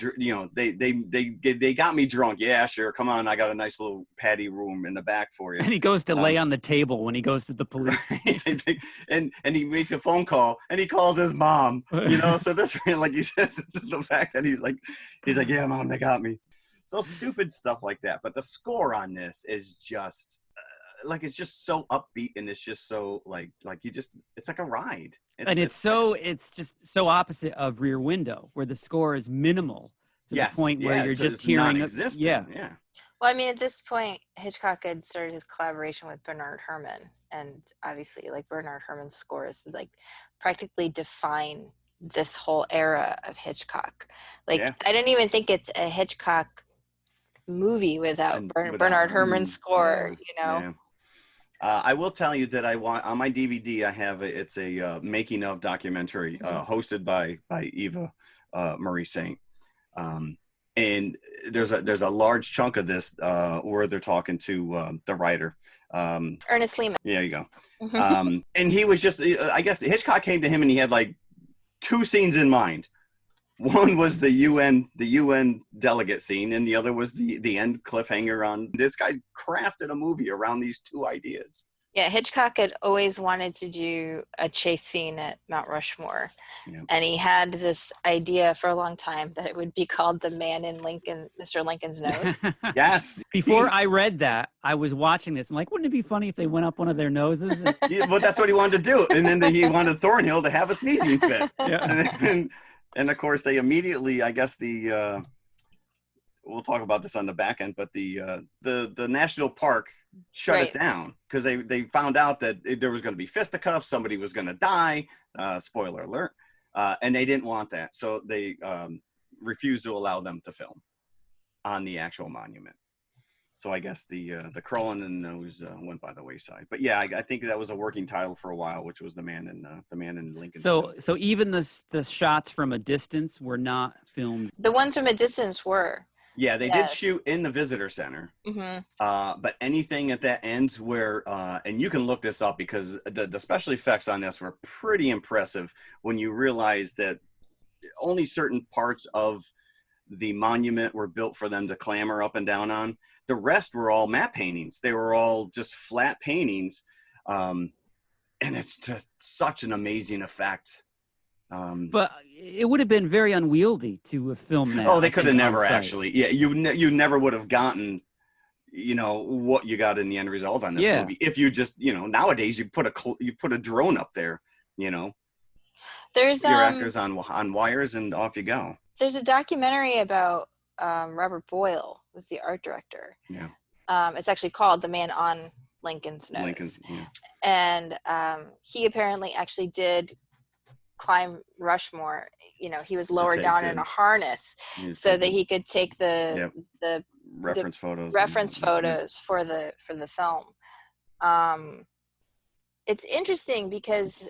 got me drunk. Yeah, sure. Come on. I got a nice little patty room in the back for you. And he goes to lay on the table when he goes to the police station. and he makes a phone call and he calls his mom, you know, so this, like you said, the fact that he's like, yeah, Mom, they got me. So stupid stuff like that. But the score on this is just like, it's just so upbeat, and it's just so like you just, it's like a ride. It's just so opposite of Rear Window, where the score is minimal to the point where you're just hearing yeah. Well, I mean, at this point, Hitchcock had started his collaboration with Bernard Herrmann, and obviously, like, Bernard Herrmann's scores like practically define this whole era of Hitchcock. Like, I don't even think it's a Hitchcock movie without Bernard Herrmann's score. You know. Yeah. I will tell you that on my DVD, I have it's a making of documentary hosted by Eva Marie Saint, and there's a large chunk of this where they're talking to the writer, Ernest Lehman. Yeah, you go. And he was just, I guess Hitchcock came to him and he had like two scenes in mind. One was the UN delegate scene, and the other was the end cliffhanger on this guy crafted a movie around these two ideas. Yeah, Hitchcock had always wanted to do a chase scene at Mount Rushmore. Yep. And he had this idea for a long time that it would be called The Man in Mr. Lincoln's Nose. Yes. Before I read that, I was watching this. I'm like, wouldn't it be funny if they went up one of their noses? Yeah, but that's what he wanted to do. And then he wanted Thornhill to have a sneezing fit. Yeah. And of course, they immediately, I guess we'll talk about this on the back end, but the national park shut it down because they found out that there was going to be fisticuffs, somebody was going to die, spoiler alert, and they didn't want that. So they refused to allow them to film on the actual monument. So I guess the Crawl in the Nose went by the wayside. But yeah, I think that was a working title for a while, which was the man in Lincoln. So even the shots from a distance were not filmed. The ones from a distance were. Yeah, they did shoot in the visitor center. Mm-hmm. But anything at that end where, and you can look this up because the special effects on this were pretty impressive when you realize that only certain parts of the monument were built for them to clamber up and down on. The rest were all matte paintings. They were all just flat paintings. And it's just such an amazing effect. But it would have been very unwieldy to have filmed that. Oh, they could have never actually. Yeah, you never would have gotten, what you got in the end result on this movie. If you just, nowadays you put a drone up there, There's your actors on wires and off you go. There's a documentary about Robert Boyle, who's the art director. Yeah. It's actually called The Man on Lincoln's Nose. And he apparently actually did climb Rushmore. He was lowered down in a harness so that he could take the reference photos for the film. It's interesting because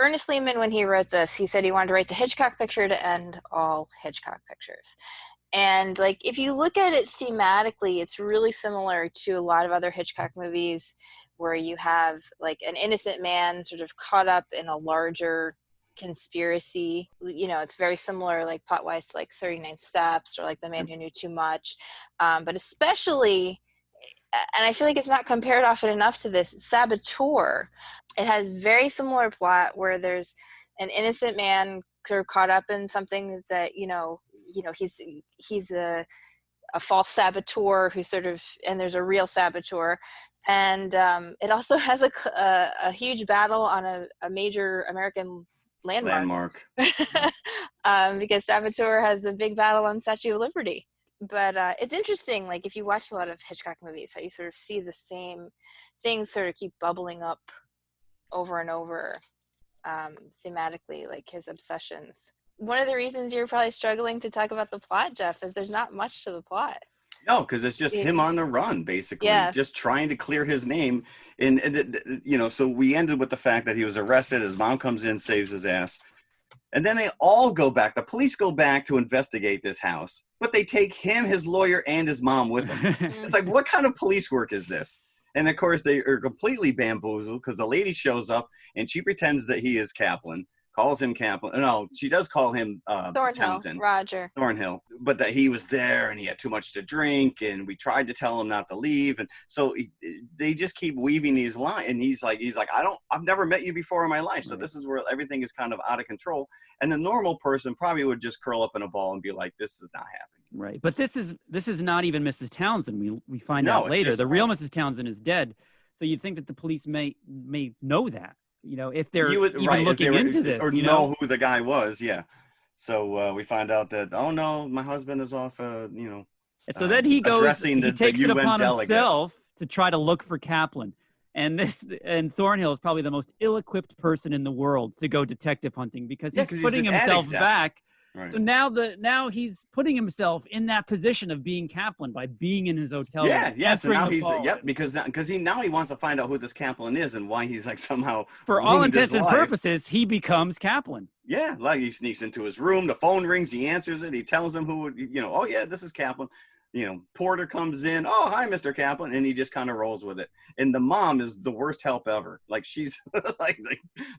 Ernest Lehman, when he wrote this, he said he wanted to write the Hitchcock picture to end all Hitchcock pictures. And if you look at it thematically, it's really similar to a lot of other Hitchcock movies where you have an innocent man sort of caught up in a larger conspiracy. It's very similar, plot-wise to 39 Steps or The Man Who Knew Too Much. But especially, and I feel like it's not compared often enough to this, Saboteur. It has very similar plot where there's an innocent man sort of caught up in something that, he's a false saboteur who sort of, and there's a real saboteur. And it also has a huge battle on a major American landmark. Because Saboteur has the big battle on Statue of Liberty. But it's interesting, if you watch a lot of Hitchcock movies, how you sort of see the same things sort of keep bubbling up over and over thematically, his obsessions. One of the reasons you're probably struggling to talk about the plot, Jeff, is there's not much to the plot. No, because it's just him on the run, basically, just trying to clear his name. And so we ended with the fact that he was arrested. His mom comes in, saves his ass. And then they all go back. The police go back to investigate this house, but they take him, his lawyer, and his mom with them. It's what kind of police work is this? And of course, they are completely bamboozled because the lady shows up and she pretends that he is Kaplan, calls him Kaplan. No, she does call him Townsend. Roger. Thornhill. But that he was there and he had too much to drink and we tried to tell him not to leave. And so they just keep weaving these lines. And he's like, I've never met you before in my life. So this is where everything is kind of out of control. And the normal person probably would just curl up in a ball and be like, this is not happening. Right. But this is not even Mrs. Townsend. We find out later. The real Mrs. Townsend is dead. So you'd think that the police may know that, if they're looking into this. Or know who the guy was, yeah. So we find out that, oh no, my husband is off, so then he goes, he takes it upon himself to try to look for Kaplan. And Thornhill is probably the most ill-equipped person in the world to go detective hunting because he's putting himself back. Right. So now he's putting himself in that position of being Kaplan by being in his hotel. Yeah. So now he's because he wants to find out who this Kaplan is and why he's somehow for all intents and purposes he becomes Kaplan. Yeah, he sneaks into his room. The phone rings. He answers it. He tells him who. Oh yeah, this is Kaplan. Porter comes in. Oh, hi, Mr. Kaplan, and he just kind of rolls with it. And the mom is the worst help ever. She's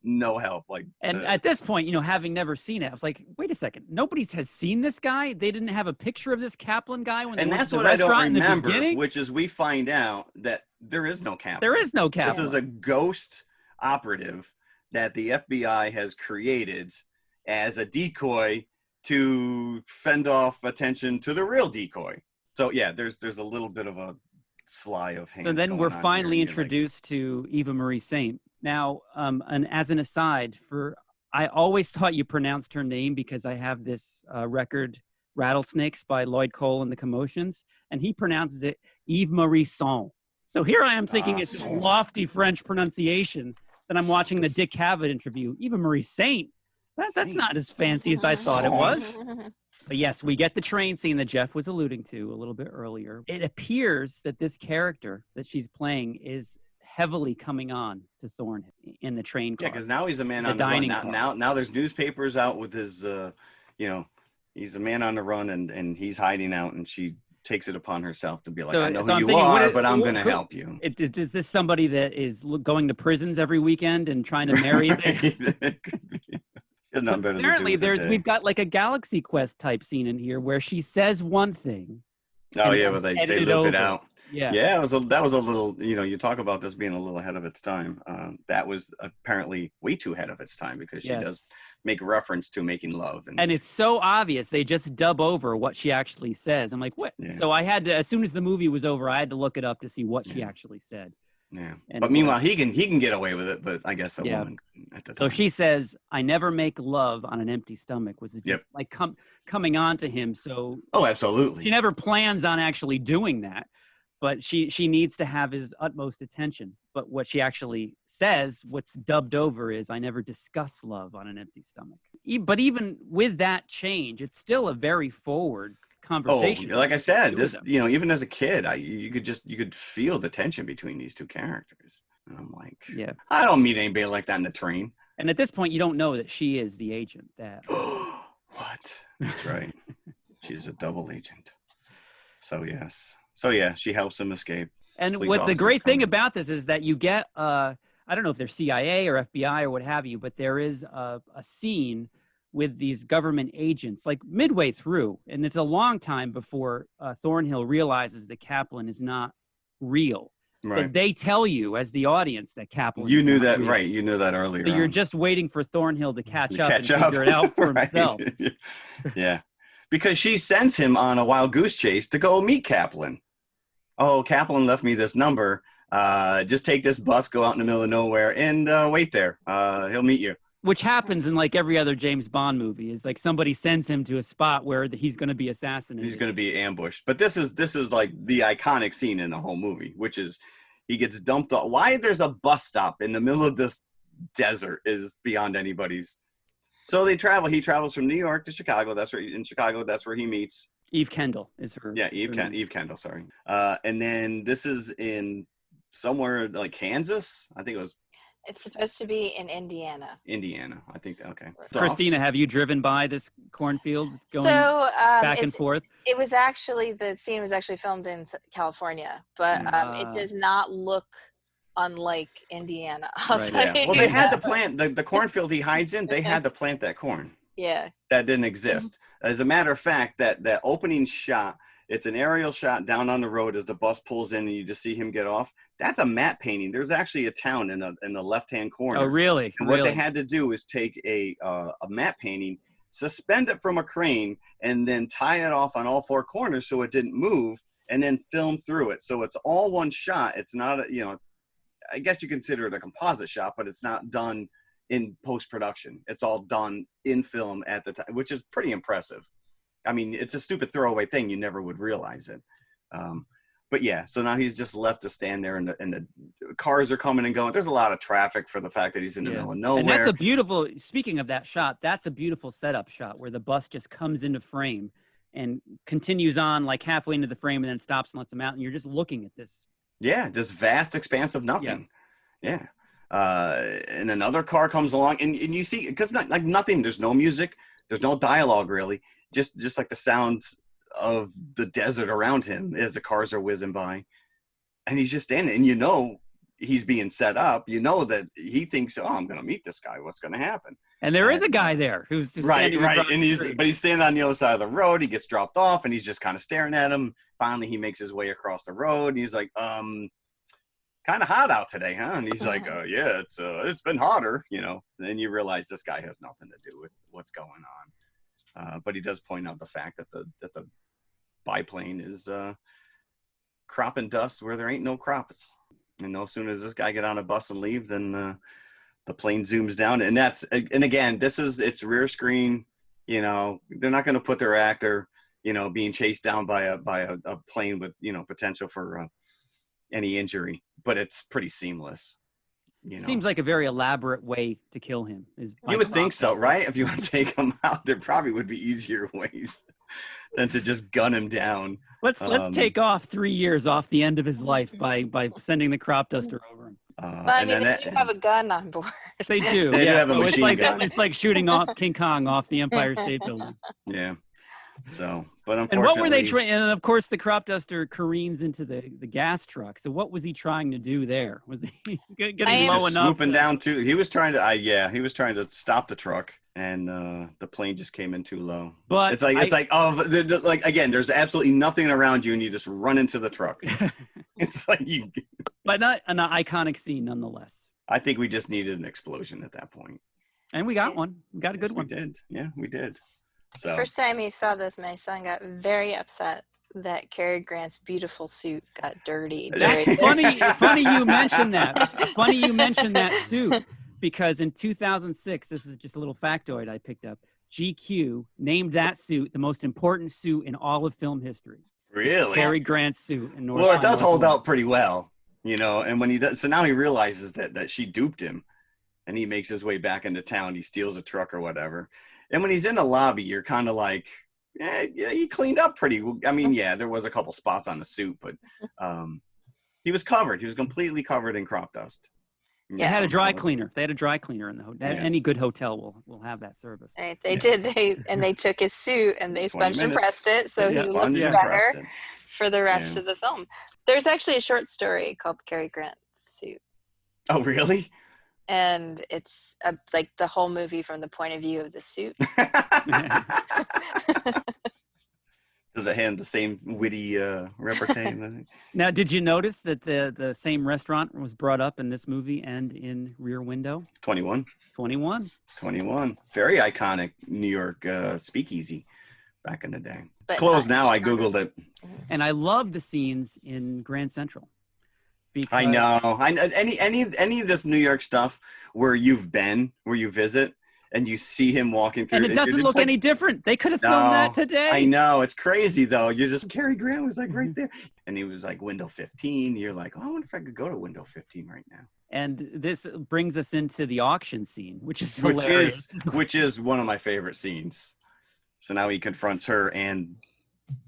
no help. And at this point, having never seen it, I was like, wait a second, nobody has seen this guy. They didn't have a picture of this Kaplan guy when they went to the restaurant in the beginning. Which is we find out that there is no Kaplan. There is no Kaplan. This is a ghost operative that the FBI has created as a decoy to fend off attention to the real decoy. So yeah, there's a little bit of a sleight of hand. So then we're finally introduced to Eva Marie Saint. Now, and as an aside, I always thought you pronounced her name because I have this record, Rattlesnakes by Lloyd Cole and the Commotions, and he pronounces it Eve Marie Saint. So here I am thinking it's this lofty French pronunciation. Then I'm watching the Dick Cavett interview. Eva Marie Saint. That's not as fancy as I thought it was. But yes, we get the train scene that Jeff was alluding to a little bit earlier. It appears that this character that she's playing is heavily coming on to Thornhill in the train car. Yeah, because now he's a man The on the run. dining car. Now there's newspapers out with his, he's a man on the run, and he's hiding out, and she takes it upon herself to be like, I know who I'm you thinking, are, but I'm going to help you. Is this somebody that is going to prisons every weekend and trying to marry? Apparently, we've got like a Galaxy Quest type scene in here where she says one thing. Oh yeah, but they looped it out. Yeah, that was a little. You talk about this being a little ahead of its time. That was apparently way too ahead of its time because she does make reference to making love, and it's so obvious they just dub over what she actually says. I'm like, what? Yeah. So I had to, as soon as the movie was over, I had to look it up to see what she actually said. Yeah, but meanwhile, he can get away with it, but I guess a woman at the time. So she says, "I never make love on an empty stomach." Was it just like coming on to him? So absolutely. She never plans on actually doing that, but she needs to have his utmost attention. But what she actually says, what's dubbed over, is, "I never discuss love on an empty stomach." But even with that change, it's still a very forward conversation. Like I said, this, even as a kid, you could feel the tension between these two characters, and I'm like, I don't meet anybody like that in the train. And at this point, you don't know that she is the agent. That what? That's right. She's a double agent. So she helps him escape. And what the great thing about this is that you get I don't know if they're CIA or FBI or what have you, but there is a scene with these government agents, like midway through, and it's a long time before Thornhill realizes that Kaplan is not real. Right. But they tell you, as the audience, that Kaplan. You is knew not that, real. right? You knew that earlier. But you're just waiting for Thornhill to catch up and figure it out for himself. Yeah, because she sends him on a wild goose chase to go meet Kaplan. Oh, Kaplan left me this number. Just take this bus, go out in the middle of nowhere, and wait there. He'll meet you. Which happens in like every other James Bond movie, is like somebody sends him to a spot where he's going to be assassinated. He's going to be ambushed. But this is like the iconic scene in the whole movie, which is he gets dumped off. Why there's a bus stop in the middle of this desert is beyond anybody's. So they travel. He travels from New York to Chicago. That's where he meets Eve Kendall is her. Yeah, Eve Kendall. Sorry. And then this is in somewhere like Kansas. I think it was. It's supposed to be in Indiana. I think. Okay. Christina, have you driven by this cornfield going back and forth? It was actually, the scene was actually filmed in California, but it does not look unlike Indiana. I'll tell you. Well, they had to plant the cornfield he hides in. They had to plant that corn. Yeah. That didn't exist. As a matter of fact, that opening shot, it's an aerial shot down on the road as the bus pulls in and you just see him get off. That's a matte painting. There's actually a town in the left-hand corner. Oh, really? And what they had to do is take a matte painting, suspend it from a crane, and then tie it off on all four corners so it didn't move, and then film through it. So it's all one shot. It's not, I guess you consider it a composite shot, but it's not done in post-production. It's all done in film at the time, which is pretty impressive. I mean, it's a stupid throwaway thing. You never would realize it. But yeah, so now he's just left to stand there and the cars are coming and going. There's a lot of traffic for the fact that he's in the middle of nowhere. And that's a beautiful, speaking of that shot, that's a beautiful setup shot where the bus just comes into frame and continues on like halfway into the frame and then stops and lets him out. And you're just looking at this. Yeah, this vast expanse of nothing. Yeah. And another car comes along and you see, because like nothing, there's no music, there's no dialogue really. Just like the sounds of the desert around him as the cars are whizzing by, and he's just standing, and he's being set up. That he thinks, oh, I'm going to meet this guy. What's going to happen? And there is a guy there who's right, and he's standing on the other side of the road. He gets dropped off, and he's just kind of staring at him. Finally, he makes his way across the road, and he's like, kind of hot out today, huh? And he's like, yeah, it's been hotter, And then you realize this guy has nothing to do with what's going on. But he does point out the fact that the biplane is cropping dust where there ain't no crops. And no sooner does this guy get on a bus and leave, then the plane zooms down. And again, it's rear screen. They're not going to put their actor, being chased down by a plane with potential for any injury. But it's pretty seamless. Seems like a very elaborate way to kill him. You would think so, right? If you want to take him out, there probably would be easier ways than to just gun him down. Let's take off 3 years off the end of his life by sending the crop duster over him. But they do have a gun on board. They do. They do have a so machine gun. It's like shooting off King Kong off the Empire State Building. Yeah. So, but unfortunately, and what were they trying? And of course, the crop duster careens into the gas truck. So, what was he trying to do there? Was he getting low enough? Swooping down too. He was trying to. He was trying to stop the truck, and the plane just came in too low. But it's like again, there's absolutely nothing around you, and you just run into the truck. It's like you. But not an iconic scene, nonetheless. I think we just needed an explosion at that point. And we got one. We got a good one. We did. Yeah, we did. So. First time he saw this, my son got very upset that Cary Grant's beautiful suit got dirty. Funny you mentioned that. Funny you mentioned that suit, because in 2006, this is just a little factoid I picked up, GQ named that suit the most important suit in all of film history. Really? Cary Grant's suit in North. Well, it does hold out pretty well, and when he does, so now he realizes that she duped him, and he makes his way back into town. He steals a truck or whatever. And when he's in the lobby, you're kind of like, yeah, he cleaned up pretty. I mean, yeah, there was a couple spots on the suit, but he was covered. He was completely covered in crop dust. They had a dry cleaner. They had a dry cleaner in the hotel. Yes. Any good hotel will have that service. Right, they did. They took his suit and they sponged and pressed it, so he looked better for the rest of the film. There's actually a short story called Cary Grant's Suit. Oh, really? And it's like the whole movie from the point of view of the suit. Does it have the same witty repartee? Now, did you notice that the same restaurant was brought up in this movie and in Rear Window? 21. 21. 21. Very iconic New York speakeasy back in the day. It's closed now. I Googled it. And I love the scenes in Grand Central. I know. Any of this New York stuff where you visit and you see him walking through, and it doesn't look any different. They could have filmed that today. I know, it's crazy though. You're just Cary Grant was like right there, and he was like window 15. You're like, oh, I wonder if I could go to window 15 right now. And this brings us into the auction scene, which is hilarious. Which is one of my favorite scenes. So now he confronts her and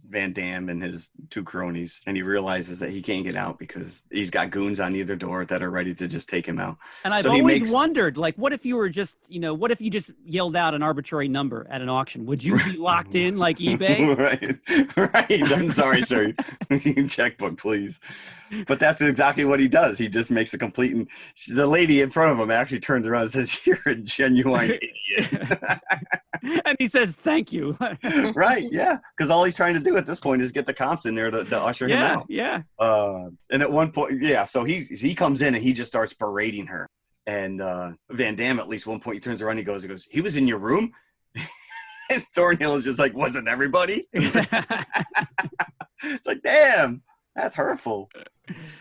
Van Damme and his two cronies, and he realizes that he can't get out because he's got goons on either door that are ready to just take him out. And I've always wondered, like, what if you were just, what if you just yelled out an arbitrary number at an auction? Would you be locked in like eBay? Right. I'm sorry, sir. Checkbook, please. But that's exactly what he does. He just makes a complete, and the lady in front of him actually turns around and says, "You're a genuine idiot." And he says, "Thank you." Right, yeah. Because all he's trying to do at this point is get the cops in there to usher him out. Yeah. And at one point, so he comes in and he just starts berating her. And Van Damme, at least one point, he turns around and he goes, "He was in your room?" And Thornhill is just like, "Wasn't everybody?" It's like, damn, that's hurtful.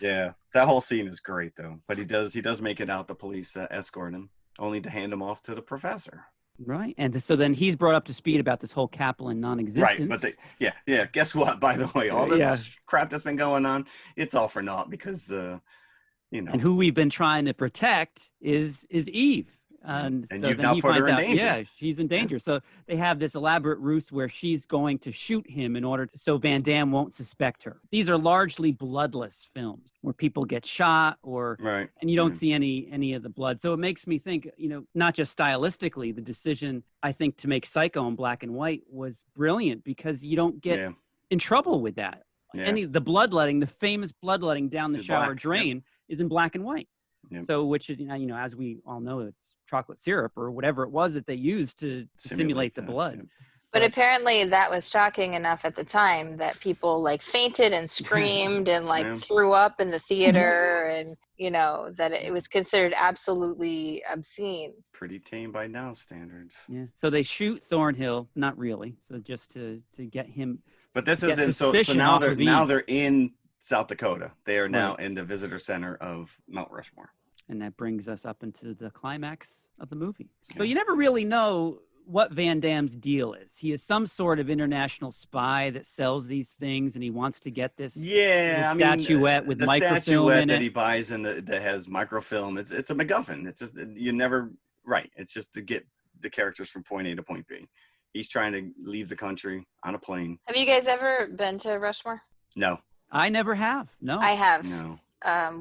Yeah, that whole scene is great though. But he does make it out. The police escort him, only to hand him off to the professor. Right, and so then he's brought up to speed about this whole Kaplan non-existence. Right, but guess what? By the way, all this crap that's been going on, it's all for naught because, And who we've been trying to protect is Eve. And so you've then now he put her finds in out, danger. yeah, she's in danger. So they have this elaborate ruse where she's going to shoot him so Van Damme won't suspect her. These are largely bloodless films where people get shot and you don't see any of the blood. So it makes me think, not just stylistically, the decision, I think, to make Psycho in black and white was brilliant because you don't get in trouble with that. Yeah. The bloodletting, the famous bloodletting down the shower drain is in black and white. Yep. So, which is, as we all know, it's chocolate syrup or whatever it was that they used to simulate the blood. Yep. But apparently that was shocking enough at the time that people fainted and screamed and threw up in the theater and, that it was considered absolutely obscene. Pretty tame by now standards. Yeah. So they shoot Thornhill, not really. So just to get him. But this is so now they're in South Dakota. They are now in the visitor center of Mount Rushmore. And that brings us up into the climax of the movie. So you never really know what Van Damme's deal is. He is some sort of international spy that sells these things, and he wants to get this statuette with the microfilm statuette in that it. he buys and that has microfilm. It's a MacGuffin. It's just It's just to get the characters from point A to point B. He's trying to leave the country on a plane. Have you guys ever been to Rushmore? No. I never have. No. I have. No.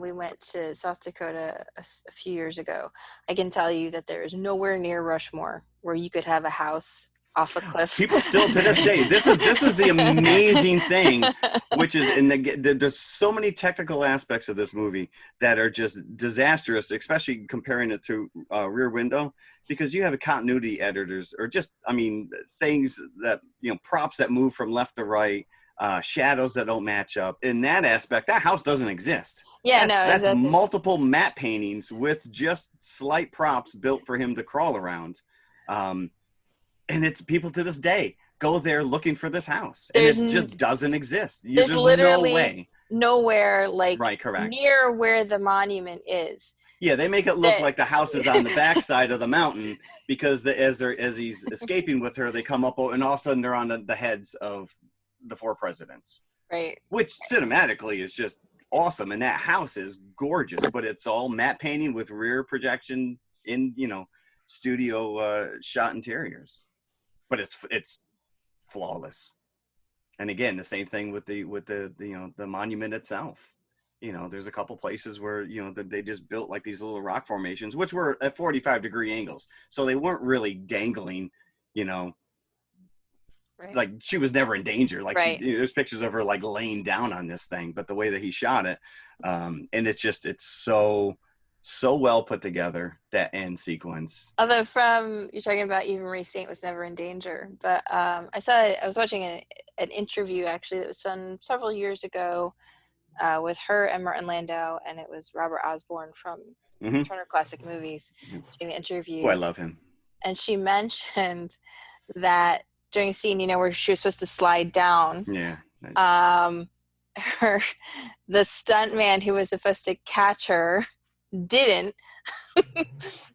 We went to South Dakota a few years ago. I can tell you that there is nowhere near Rushmore where you could have a house off a cliff. People still to this day. This is the amazing thing, which is there's so many technical aspects of this movie that are just disastrous, especially comparing it to Rear Window, because you have continuity editors or things that props that move from left to right. Shadows that don't match up. In that aspect, that house doesn't exist. Yeah, that's exactly. multiple matte paintings with just slight props built for him to crawl around. And it's people to this day go there looking for this house, and it just doesn't exist. There's literally no way. Nowhere correct. near where the monument is. Yeah, they make it look like the house is on the backside of the mountain because as he's escaping with her, they come up and all of a sudden they're on the heads of the 4 presidents, right? Which cinematically is just awesome, and that house is gorgeous, but it's all matte painting with rear projection in studio shot interiors, but it's flawless. And again, the same thing with the monument itself. There's a couple places where they just built like these little rock formations, which were at 45-degree angles, so they weren't really dangling. Right. Like she was never in danger. Like right. There's pictures of her like laying down on this thing, but the way that he shot it, and it's so well put together, that end sequence. Although you're talking about Eva Marie Saint was never in danger, but I was watching an interview actually that was done several years ago with her and Martin Landau, and it was Robert Osborne from Turner Classic Movies doing the interview. Oh, I love him. And she mentioned that during a scene, where she was supposed to slide down. Yeah. The stuntman who was supposed to catch her didn't. Yeah.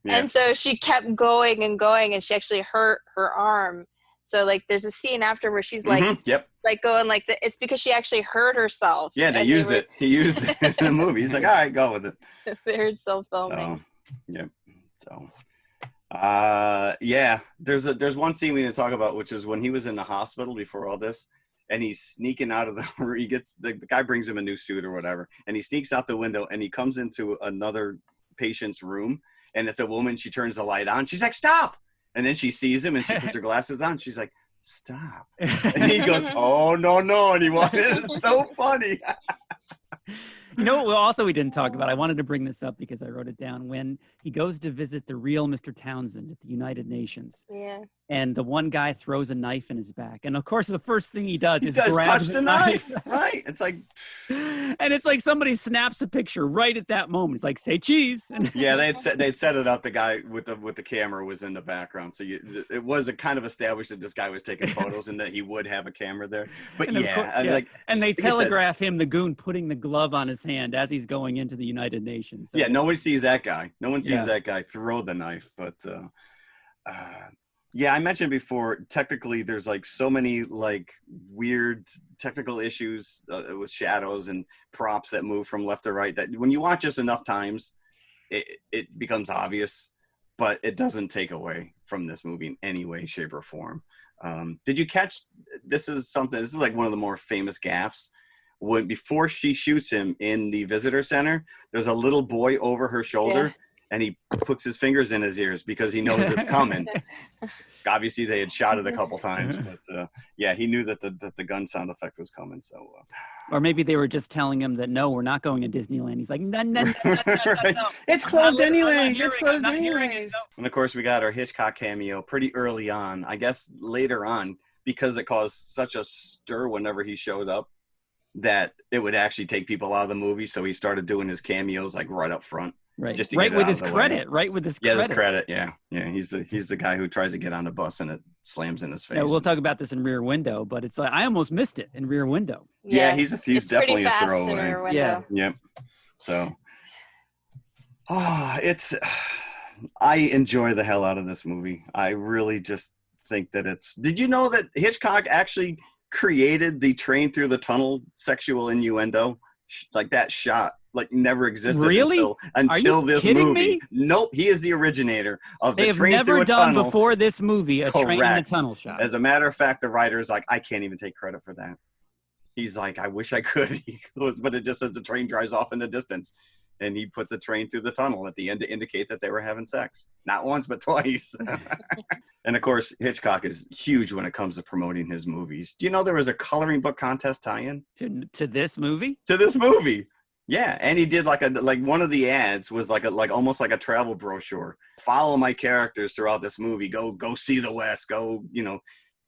And so she kept going and going, and she actually hurt her arm. So there's a scene after where she's yep. Going it's because she actually hurt herself. Yeah, they used it. He used it in the movie. He's like, all right, go with it. They're still filming. Yep. So. There's one scene we need to talk about, which is when he was in the hospital before all this, and he's sneaking out of he gets the guy brings him a new suit or whatever, and he sneaks out the window and he comes into another patient's room, and it's a woman. She turns the light on, she's like, stop, and then she sees him and she puts her glasses on, she's like, stop, and he goes, oh no, and he walks. It's so funny. Also we didn't talk about, I wanted to bring this up because I wrote it down, when he goes to visit the real Mr. Townsend at the United Nations. Yeah. And the one guy throws a knife in his back. And of course, the first thing he does is touch the knife. Right. It's like, and it's like somebody snaps a picture right at that moment. It's like, say cheese. Yeah, they'd set it up. The guy with the camera was in the background. So it was a kind of established that this guy was taking photos and that he would have a camera there. But and they telegraph him, the goon, putting the glove on his hand as he's going into the United Nations. So nobody sees that guy. No one sees that guy throw the knife. But I mentioned before, technically there's so many weird technical issues with shadows and props that move from left to right that when you watch this enough times, it becomes obvious, but it doesn't take away from this movie in any way, shape, or form. Did you catch, this is one of the more famous gaffes. Before she shoots him in the visitor center, there's a little boy over her shoulder, and he puts his fingers in his ears because he knows it's coming. Obviously, they had shot it a couple times, but he knew that the gun sound effect was coming. So, or maybe they were just telling him that no, we're not going to Disneyland. He's like, no. It's closed anyways. It's closed anyways. And of course, we got our Hitchcock cameo pretty early on. I guess later on, because it caused such a stir whenever he showed up, that it would actually take people out of the movie. So he started doing his cameos right up front. Right. Just to right get with his credit. Right with his credit. Yeah, his credit. Yeah. Yeah. He's the guy who tries to get on the bus and it slams in his face. Yeah, we'll talk about this in Rear Window, but it's I almost missed it in Rear Window. Yeah, he's definitely a throwaway. In Rear Window. Yeah. Yep. So I enjoy the hell out of this movie. I really just think that it's. Did you know that Hitchcock actually created the train through the tunnel sexual innuendo? Like that shot, like never existed until this kidding movie. me? Nope, he is the originator of They the have train through never a done tunnel. before this movie a train in a Correct. tunnel shot. As a matter of fact, the writer is like, I can't even take credit for that. He's like, I wish I could. He goes, but it just says the train drives off in the distance. And he put the train through the tunnel at the end to indicate that they were having sex. Not once, but twice. And of course, Hitchcock is huge when it comes to promoting his movies. Do you know there was a coloring book contest tie-in? To this movie? To this movie. Yeah, and he did like one of the ads was like almost like a travel brochure. Follow my characters throughout this movie. Go see the West. Go,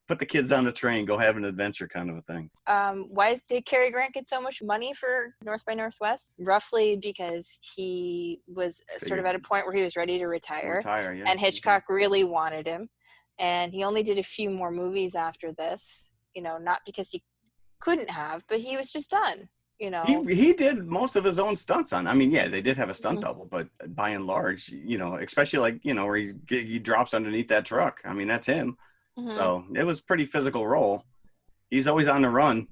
put the kids on the train. Go have an adventure, kind of a thing. Did Cary Grant get so much money for North by Northwest? Roughly because he was sort of at a point where he was ready to retire. Yeah. And Hitchcock really wanted him, and he only did a few more movies after this. Not because he couldn't have, but he was just done. He did most of his own stunts on. I mean, yeah, they did have a stunt double, but by and large, especially like where he drops underneath that truck. I mean, that's him. Mm-hmm. So it was a pretty physical role. He's always on the run.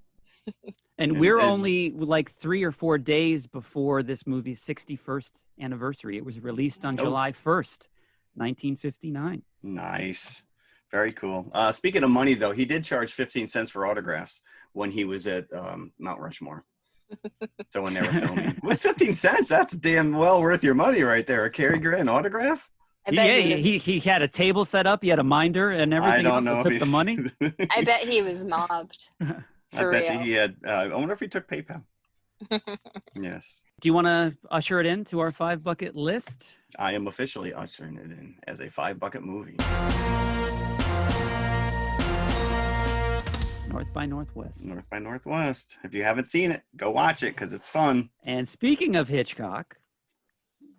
And we're only like 3 or 4 days before this movie's 61st anniversary. It was released on July 1st, 1959. Nice. Very cool. Speaking of money, though, he did charge 15 cents for autographs when he was at Mount Rushmore. So when they were filming, with 15 cents, that's damn well worth your money right there. A Cary Grant autograph. He had a table set up. He had a minder and everything. I don't know. Took the money. I bet he was mobbed. I bet you he had. I wonder if he took PayPal. Yes. Do you want to usher it in to our 5-bucket list? I am officially ushering it in as a 5-bucket movie. North by Northwest. North by Northwest. If you haven't seen it, go watch it because it's fun. And speaking of Hitchcock,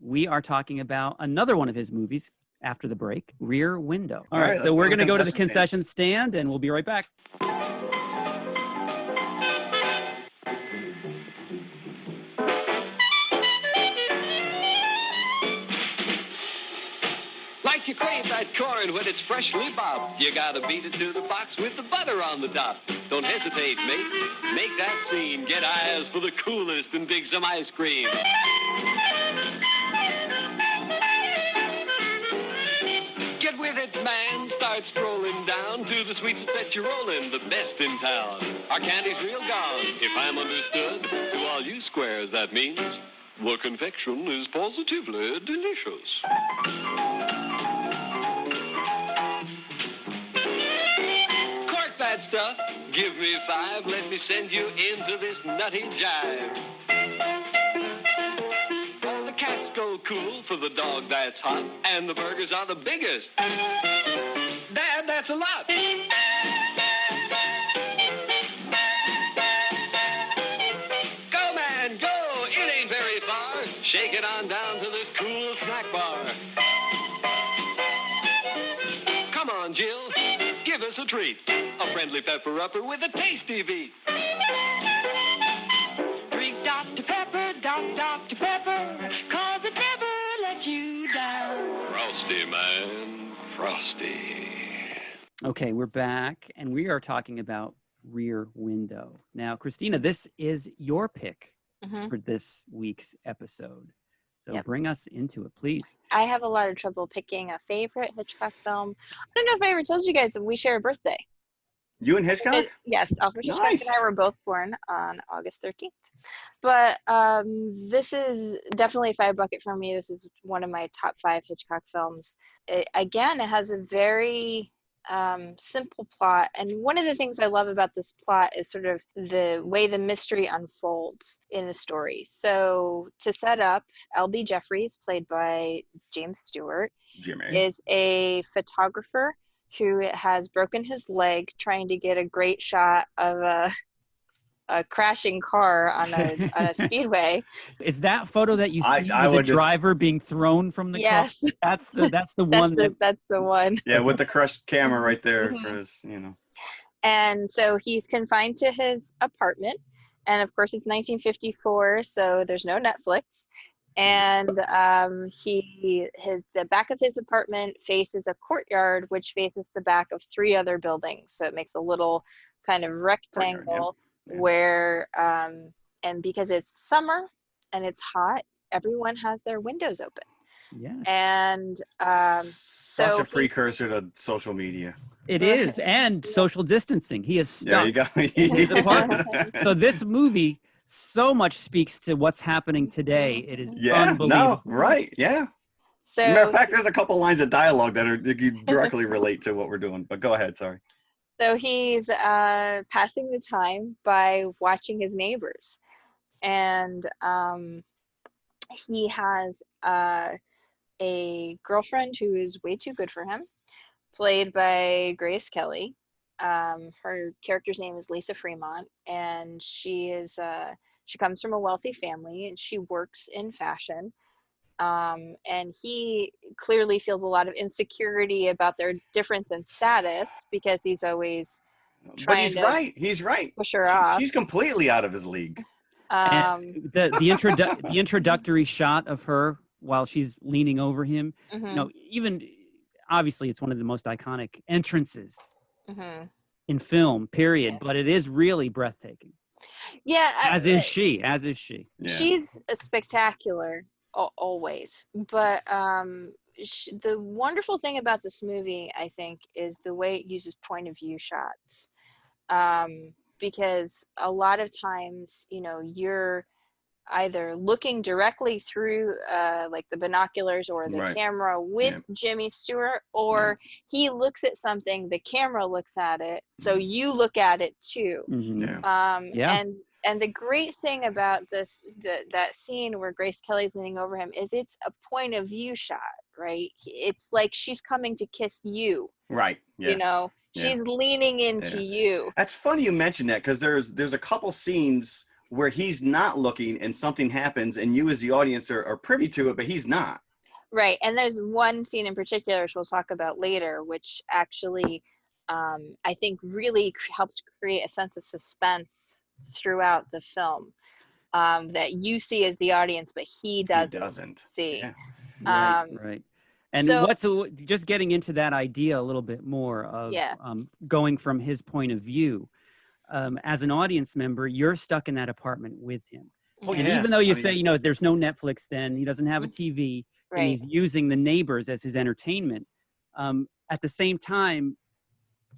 we are talking about another one of his movies after the break, Rear Window. All right, so we're going to go to the concession stand and we'll be right back. Like you crave that corn when it's freshly bobbed. You gotta beat it to the box with the butter on the top. Don't hesitate, mate. Make that scene. Get eyes for the coolest and dig some ice cream. Get with it, man. Start strolling down to the sweets that you're rolling, the best in town. Our candy's real gone, if I'm understood. To all you squares, that means the confection is positively delicious. That stuff, give me 5, let me send you into this nutty jive. All the cats go cool for the dog that's hot, and the burgers are the biggest. Dad, that's a lot. Go, man, go, it ain't very far. Shake it on down to this cool snack bar. Come on, Jill, give us a treat. A friendly pepper-upper with a tasty beat. Drink Dr. Pepper, Dr. Pepper, 'cause it never lets you down. Frosty, man, Frosty. Okay, we're back, and we are talking about Rear Window. Now, Christina, this is your pick for this week's episode. So bring us into it, please. I have a lot of trouble picking a favorite Hitchcock film. I don't know if I ever told you guys that we share a birthday. You and Hitchcock? Yes, Alfred Hitchcock and I were both born on August 13th. But this is definitely a 5-bucket for me. This is one of my top 5 Hitchcock films. It has a very simple plot. And one of the things I love about this plot is sort of the way the mystery unfolds in the story. So to set up, L.B. Jeffries, played by James Stewart, is a photographer who has broken his leg trying to get a great shot of a crashing car on a speedway. Is that photo that you see the driver being thrown from the car? That's the one. That's the one. Yeah, with the crushed camera right there for his, And so he's confined to his apartment, and of course it's 1954, so there's no Netflix. And the back of his apartment faces a courtyard, which faces the back of 3 other buildings. So it makes a little kind of rectangle where, and because it's summer and it's hot, everyone has their windows open. Yes. And such a precursor to social media. It is, and social distancing. He is stuck in his apartment. So this movie so much speaks to what's happening today. It is unbelievable. No, right, yeah. So, matter of fact, there's a couple lines of dialogue that you directly relate to what we're doing. But go ahead, sorry. So he's passing the time by watching his neighbors, and he has a girlfriend who is way too good for him, played by Grace Kelly. Her character's name is Lisa Fremont, and she comes from a wealthy family, and she works in fashion. And he clearly feels a lot of insecurity about their difference in status because he's always trying He's right. Push her off. She's completely out of his league. And the introductory shot of her while she's leaning over him, even obviously it's one of the most iconic entrances in film, period. But it is really breathtaking. Yeah, as is she. Yeah. She's a spectacular always, but the wonderful thing about this movie, I think, is the way it uses point of view shots. Because a lot of times, you're either looking directly through like the binoculars or the camera with Jimmy Stewart, or he looks at something, the camera looks at it, so you look at it too. And the great thing about that scene where Grace Kelly's leaning over him is it's a point of view shot, right? It's like she's coming to kiss you. Right. Yeah. She's leaning into you. That's funny you mentioned that, because there's a couple scenes where he's not looking and something happens and you as the audience are privy to it, but he's not. Right. And there's one scene in particular, which we'll talk about later, which actually I think really helps create a sense of suspense throughout the film that you see as the audience, but he doesn't see. Yeah. Right. And just getting into that idea a little bit more of going from his point of view. As an audience member, you're stuck in that apartment with him. And even though you say, there's no Netflix then, he doesn't have a TV, and he's using the neighbors as his entertainment. At the same time,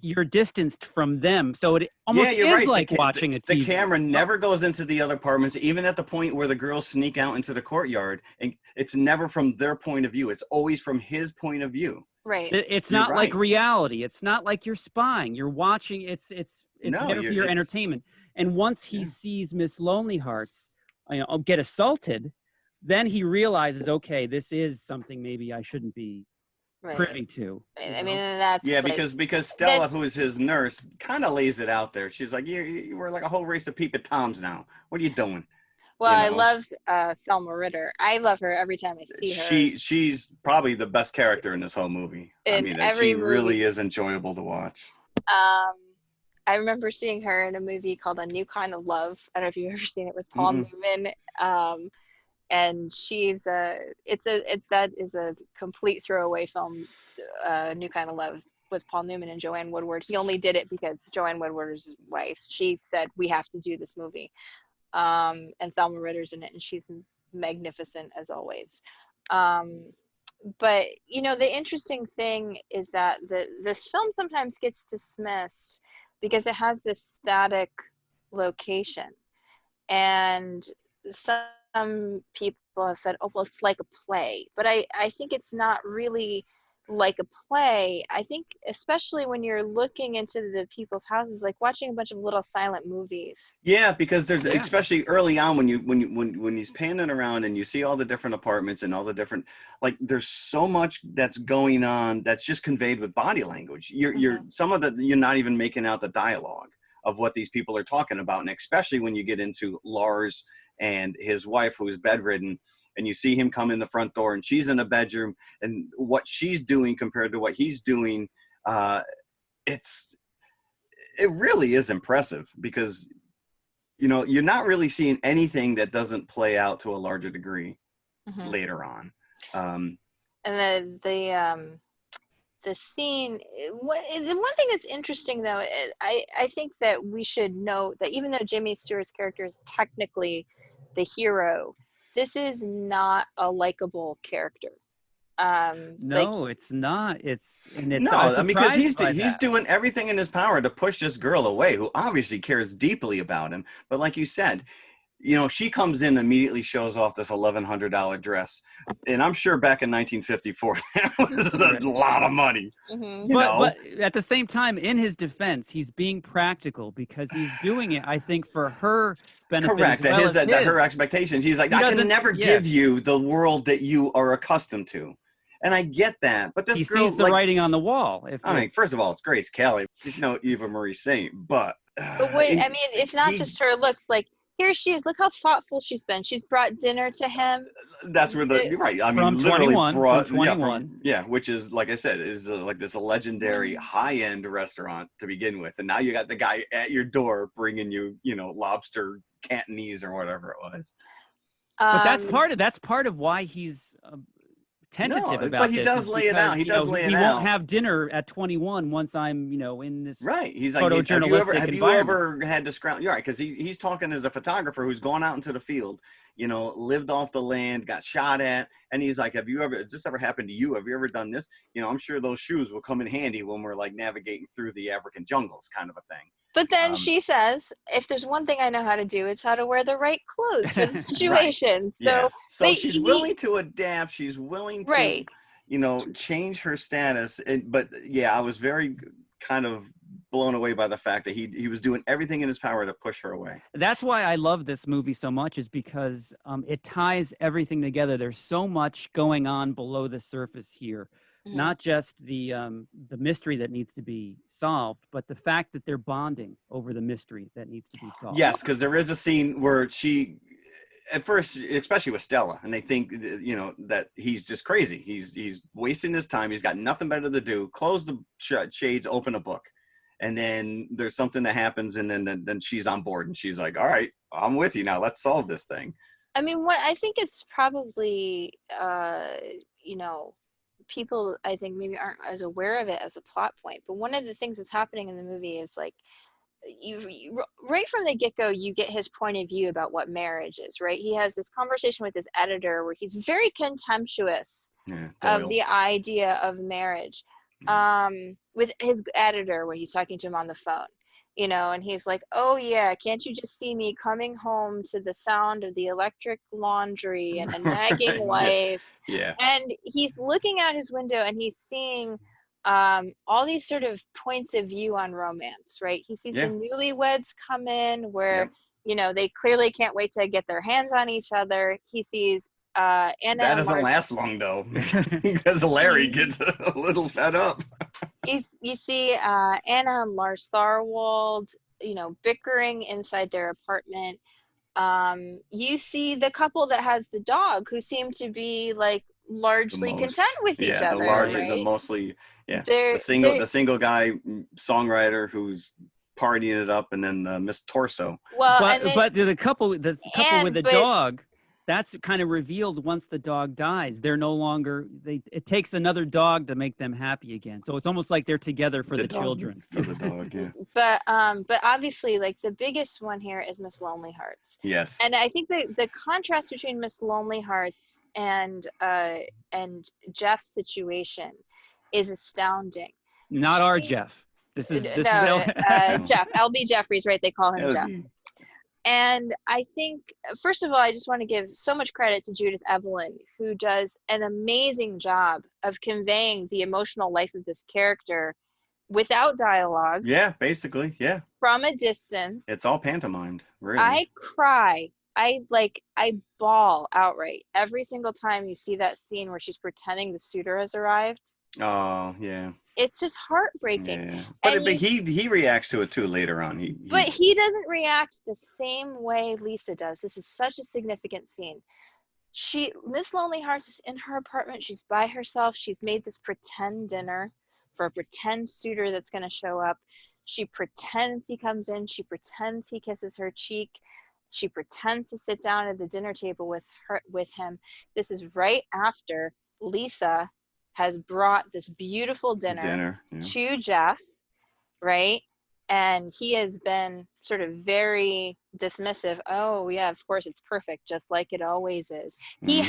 you're distanced from them. So it almost is like watching a TV. The camera never goes into the other apartments, even at the point where the girls sneak out into the courtyard. And it's never from their point of view. It's always from his point of view. Right. It's not like reality. It's not like you're spying. You're watching. It's there for your entertainment. And once he sees Miss Lonelyhearts get assaulted, then he realizes, okay, this is something maybe I shouldn't be privy to. I mean, that's because Stella, who is his nurse, kind of lays it out there. She's like, we're like a whole race of Peeping Toms now. What are you doing? Well, I love Thelma Ritter. I love her every time I see her. She's probably the best character in this whole movie. She really is enjoyable to watch. I remember seeing her in a movie called A New Kind of Love. I don't know if you've ever seen it, with Paul Newman. And that is a complete throwaway film, New Kind of Love, with Paul Newman and Joanne Woodward. He only did it because Joanne Woodward is his wife. She said, we have to do this movie. And Thelma Ritter's in it, and she's magnificent as always. But the interesting thing is that this film sometimes gets dismissed because it has this static location, and some people have said, oh, well, it's like a play, but I think it's not really like a play. I think especially when you're looking into the people's houses, like watching a bunch of little silent movies. Yeah, because there's especially early on when he's panning around and you see all the different apartments and all the different, like, there's so much that's going on that's just conveyed with body language. You're not even making out the dialogue of what these people are talking about, and especially when you get into Lars and his wife, who is bedridden, and you see him come in the front door and she's in a bedroom, and what she's doing compared to what he's doing, it really is impressive, because you're not really seeing anything that doesn't play out to a larger degree. later on. And the scene, the one thing that's interesting though, I think that we should note that even though Jimmy Stewart's character is technically the hero, this is not a likable character. No, it's not. No, I mean, because he's doing everything in his power to push this girl away, who obviously cares deeply about him. But like you said, you know, she comes in and immediately shows off this $1,100 dress, and I'm sure back in 1954 that was a lot of money. But at the same time, in his defense, he's being practical because he's doing it, I think, for her benefit. Correct. That her expectations. He's like, I can never give you the world that you are accustomed to. And I get that, but this girl, sees the writing on the wall. I mean, first of all, it's Grace Kelly. She's no Eva Marie Saint, but wait, I mean, it's not just her looks. Like, here she is. Look how thoughtful she's been. She's brought dinner to him. That's where you're right. I mean, from literally 21, brought from 21. Which is, like I said, is like this legendary high-end restaurant to begin with, and now you got the guy at your door bringing you, you know, lobster Cantonese or whatever it was. But that's part of why he's tentative about but he does lay it out. He won't have dinner at 21 once I'm, you know, in this He's like, photojournalistic have you ever had to scrounge? You're right, because he's talking as a photographer who's gone out into the field, you know, lived off the land, got shot at, and he's like, has this ever happened to you? Have you ever done this? You know, I'm sure those shoes will come in handy when we're like navigating through the African jungles, kind of a thing. But then she says, if there's one thing I know how to do, it's how to wear the right clothes for the situation. So she's willing to adapt. She's willing to, you know, change her status. But yeah, I was very kind of blown away by the fact that he was doing everything in his power to push her away. That's why I love this movie so much, is because it ties everything together. There's so much going on below the surface here. Not just the mystery that needs to be solved, but the fact that they're bonding over the mystery that needs to be solved. Yes, because there is a scene where she, at first, especially with Stella, and they think, you know, that he's just crazy. He's wasting his time. He's got nothing better to do. Close the shades, open a book. And then there's something that happens, and then she's on board, and she's like, all right, I'm with you now. Let's solve this thing. I mean, what I think it's probably, you know, people I think maybe aren't as aware of it as a plot point, but one of the things that's happening in the movie is like you right from the get-go you get his point of view about what marriage is, right? He has this conversation with his editor where he's very contemptuous of the idea of marriage, with his editor where he's talking to him on the phone, you know, and he's like, oh yeah, can't you just see me coming home to the sound of the electric laundry and a nagging wife? And he's looking out his window and he's seeing all these sort of points of view on romance, right? He sees the newlyweds come in where, you know, they clearly can't wait to get their hands on each other. He sees Anna. That doesn't last long though, because Larry gets a little fed up. You see Anna and Lars Thorwald, you know, bickering inside their apartment. You see the couple that has the dog, who seem to be like largely content with each other. The single guy songwriter who's partying it up, and then Miss Torso. Well, but the couple with the dog, that's kind of revealed once the dog dies. They're no longer, it takes another dog to make them happy again. So it's almost like they're together for the children. For the dog, yeah. But obviously, like, the biggest one here is Miss Lonelyhearts. Yes. And I think the contrast between Miss Lonelyhearts and Jeff's situation is astounding. Not our Jeff. This is Jeff. LB Jeffries, right? They call him Jeff. And I think, first of all, I just want to give so much credit to Judith Evelyn, who does an amazing job of conveying the emotional life of this character without dialogue. Yeah, basically, yeah. From a distance. It's all pantomimed, really. I cry. I bawl outright every single time you see that scene where she's pretending the suitor has arrived. Oh, yeah. It's just heartbreaking. Yeah. But he reacts to it too later on. But he doesn't react the same way Lisa does. This is such a significant scene. Miss Lonelyhearts is in her apartment. She's by herself. She's made this pretend dinner for a pretend suitor that's going to show up. She pretends he comes in. She pretends he kisses her cheek. She pretends to sit down at the dinner table with him. This is right after Lisa has brought this beautiful dinner yeah. to Jeff, right? And he has been sort of very dismissive. Oh, yeah, of course, it's perfect, just like it always is. He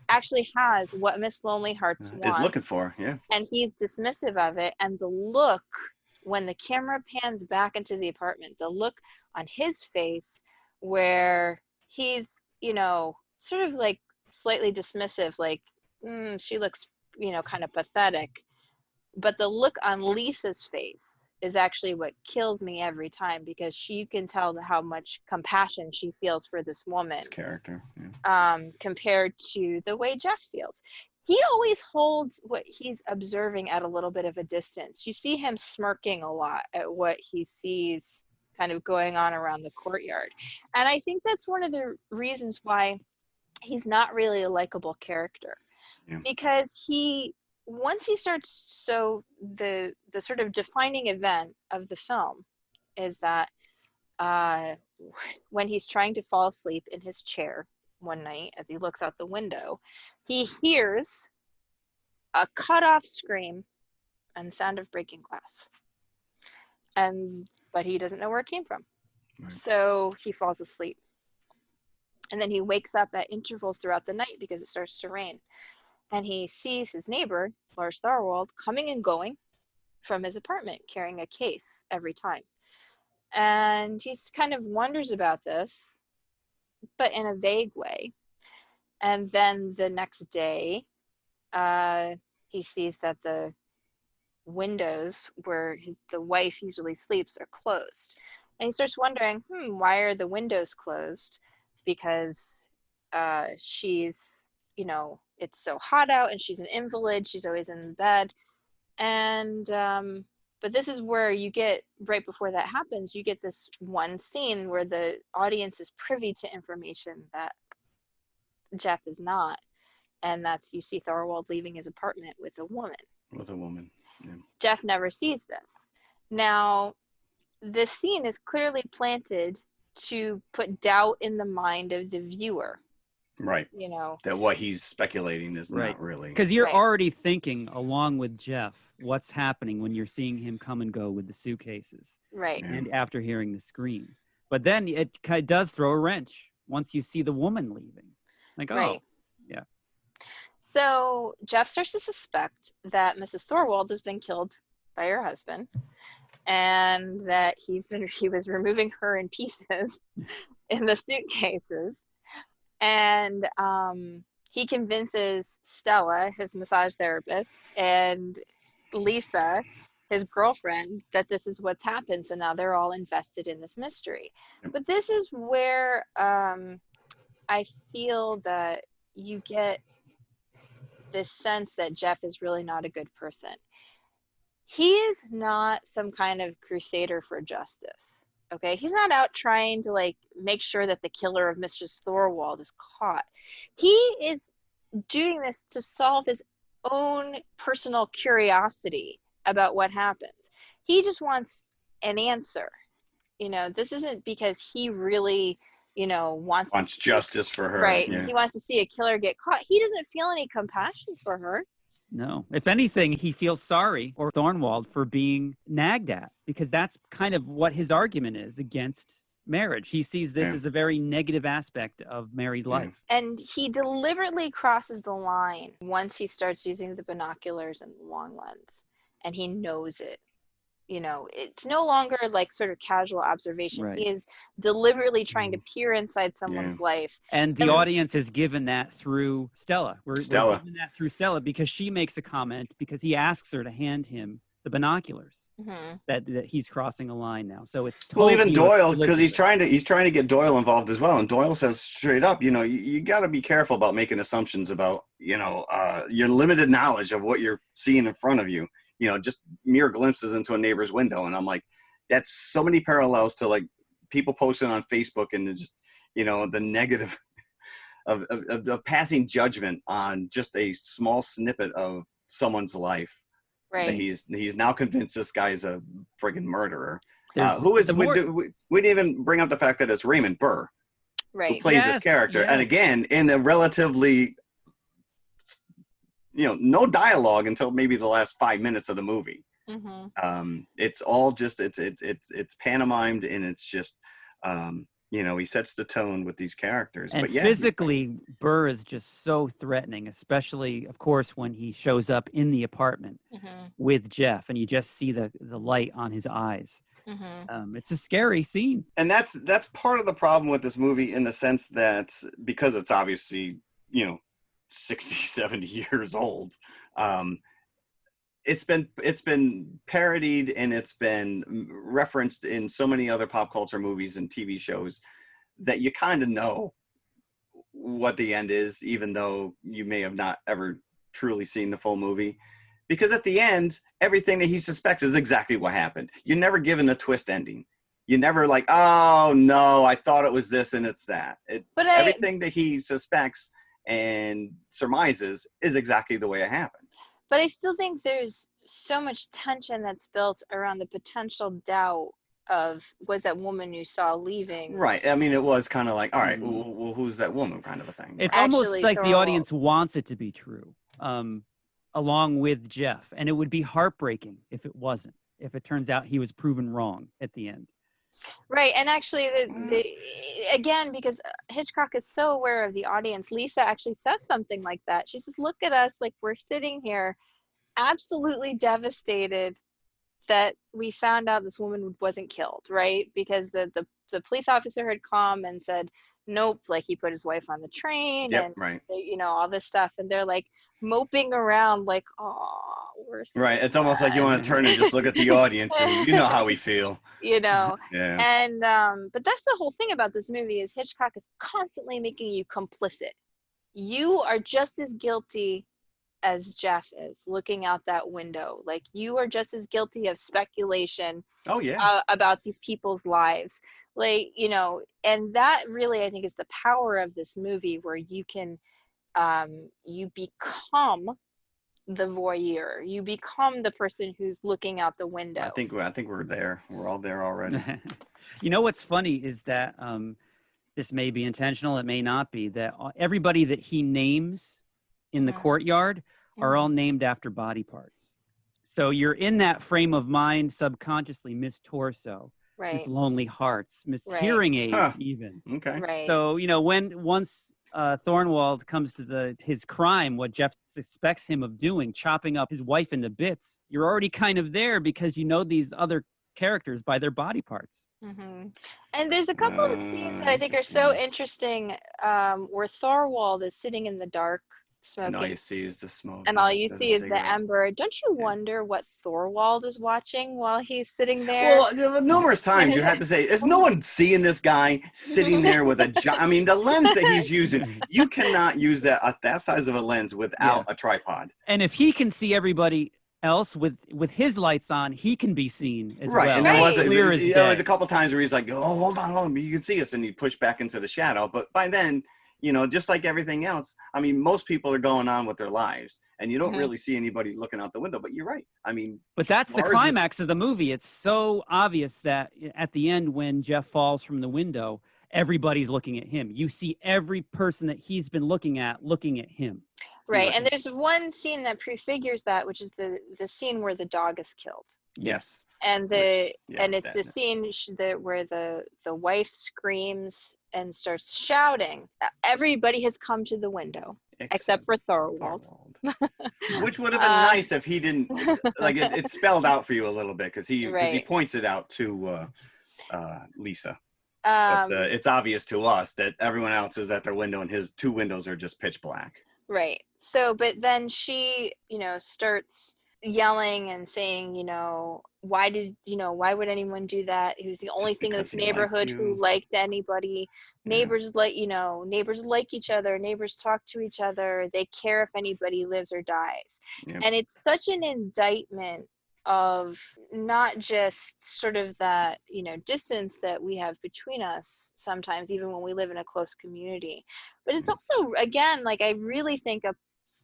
actually has what Miss Lonelyhearts wants. Is looking for, yeah. And he's dismissive of it. And the look, when the camera pans back into the apartment, the look on his face where he's, you know, sort of like slightly dismissive, like, she looks, you know, kind of pathetic. But the look on Lisa's face is actually what kills me every time, because she can tell how much compassion she feels for this woman. His character, compared to the way Jeff feels. He always holds what he's observing at a little bit of a distance. You see him smirking a lot at what he sees kind of going on around the courtyard. And I think that's one of the reasons why he's not really a likable character. Yeah. Because once he starts, so the sort of defining event of the film is that when he's trying to fall asleep in his chair one night, as he looks out the window, he hears a cut-off scream and the sound of breaking glass. But he doesn't know where it came from. Right. So he falls asleep. And then he wakes up at intervals throughout the night because it starts to rain. And he sees his neighbor, Lars Thorwald, coming and going from his apartment, carrying a case every time. And he kind of wonders about this, but in a vague way. And then the next day, he sees that the windows where the wife usually sleeps are closed. And he starts wondering, why are the windows closed? Because she's, you know, it's so hot out and she's an invalid. She's always in bed. And, but this is where you get, right before that happens, you get this one scene where the audience is privy to information that Jeff is not. And that's, you see Thorwald leaving his apartment with a woman. Yeah. Jeff never sees this. Now, this scene is clearly planted to put doubt in the mind of the viewer. Right. You know, that what he's speculating is not really. Because you're already thinking, along with Jeff, what's happening when you're seeing him come and go with the suitcases. Right. And after hearing the scream. But then it does throw a wrench once you see the woman leaving. Like, oh, yeah. So Jeff starts to suspect that Mrs. Thorwald has been killed by her husband, and that he was removing her in pieces in the suitcases. And he convinces Stella, his massage therapist, and Lisa, his girlfriend, that this is what's happened. So now they're all invested in this mystery. But this is where I feel that you get this sense that Jeff is really not a good person. He is not some kind of crusader for justice. Okay, he's not out trying to like make sure that the killer of Mrs. Thorwald is caught. He is doing this to solve his own personal curiosity about what happens. He just wants an answer. You know, this isn't because he really, you know, wants justice for her. Right. Yeah. He wants to see a killer get caught. He doesn't feel any compassion for her. No. If anything, he feels sorry for Thorwald for being nagged at, because that's kind of what his argument is against marriage. He sees this as a very negative aspect of married life. And he deliberately crosses the line once he starts using the binoculars and the long lens. And he knows it. You know, it's no longer like sort of casual observation. Right. He is deliberately trying to peer inside someone's life. And the audience is given that through Stella. We're given that through Stella because she makes a comment because he asks her to hand him the binoculars. That he's crossing a line now. So it's totally even Doyle, because he's trying to get Doyle involved as well. And Doyle says straight up, you know, you got to be careful about making assumptions about, you know, your limited knowledge of what you're seeing in front of you. You know, just mere glimpses into a neighbor's window. And I'm like, that's so many parallels to like people posting on Facebook and just, you know, the negative of passing judgment on just a small snippet of someone's life. Right. He's now convinced this guy's a friggin' murderer. Who is the we, more- we didn't even bring up the fact that it's Raymond Burr who Right. plays this Yes, character, and yes. again in a relatively, no dialogue until maybe the last 5 minutes of the movie. It's all just it's pantomimed, and it's just he sets the tone with these characters. And but yeah, physically, Burr is just so threatening, especially, of course, when he shows up in the apartment with Jeff, and you just see the light on his eyes. It's a scary scene. and that's part of the problem with this movie, in the sense that because it's obviously 60, 70 years old. It's been parodied, and it's been referenced in so many other pop culture movies and TV shows that you kind of know what the end is, even though you may have not ever truly seen the full movie. Because at the end, everything that he suspects is exactly what happened. You're never given a twist ending. You're never like, oh no, I thought it was this and it's that. Everything that he suspects and surmises is exactly the way it happened. But I still think there's so much tension that's built around the potential doubt of, was that woman you saw leaving? Right. I mean, it was kind of like, all right, well, who's that woman kind of a thing. It's Actually, almost like the Thorwald. audience wants it to be true, along with Jeff. And it would be heartbreaking if it wasn't, if it turns out he was proven wrong at the end. Right. And actually, again, because Hitchcock is so aware of the audience, Lisa actually said something like that. She says, look at us, like we're sitting here absolutely devastated that we found out this woman wasn't killed, right? Because the police officer had come and said, nope, like he put his wife on the train, Yep, and right. all this stuff, and they're like moping around like, oh, we're so Right. It's almost like you sad." want to turn and just look at the audience, and you know how we feel. Yeah. Yeah. And but that's the whole thing about this movie, is Hitchcock is constantly making you complicit. You are just as guilty as Jeff is looking out that window. Like, you are just as guilty of speculation Oh yeah. about these people's lives. Like, and that really, I think, is the power of this movie, where you can you become the voyeur. You become the person who's looking out the window. I think we're there. We're all there already. What's funny is that this may be intentional, it may not be, that everybody that he names in the courtyard are all named after body parts. So you're in that frame of mind subconsciously. Miss Torso, Right. Miss Lonely Hearts, Miss Right. Hearing Aid, Huh. even. Okay. Right. So, once Thornwald comes to his crime, what Jeff suspects him of doing, chopping up his wife into bits, you're already kind of there because you know these other characters by their body parts. And there's a couple of scenes that I think are so interesting, where Thorwald is sitting in the dark And all smoking, you see is the smoke. and all you There's a see is the cigarette. ember. Don't you wonder what Thorwald is watching while he's sitting there? Well, numerous times you had to say, is no one seeing this guy sitting there with I mean, the lens that he's using, you cannot use that size of a lens without a tripod. And if he can see everybody else with his lights on, he can be seen as well. And there was Clear as day. a couple times where he's like, oh, hold on, you can see us, and he pushed back into the shadow. But by then, just like everything else, I mean, most people are going on with their lives, and you don't really see anybody looking out the window. But you're right. I mean, but that's the Lars climax of the movie. It's so obvious that at the end, when Jeff falls from the window, everybody's looking at him. You see every person that he's been looking at him. Right. And there's one scene that prefigures that, which is the scene where the dog is killed. yes. And it's the scene where the wife screams and starts shouting. Everybody has come to the window except for Thorwald. Which would have been nice if he didn't, like, it spelled out for you a little bit, because he points it out to Lisa. But it's obvious to us that everyone else is at their window, and his two windows are just pitch black. Right. So, but then she, starts yelling and saying, why would anyone do that? He was the only thing in this neighborhood who liked anybody. Neighbors like each other. Neighbors talk to each other. They care if anybody lives or dies. Yep. And it's such an indictment of not just sort of that, distance that we have between us sometimes, even when we live in a close community. But it's also, again, like, I really think a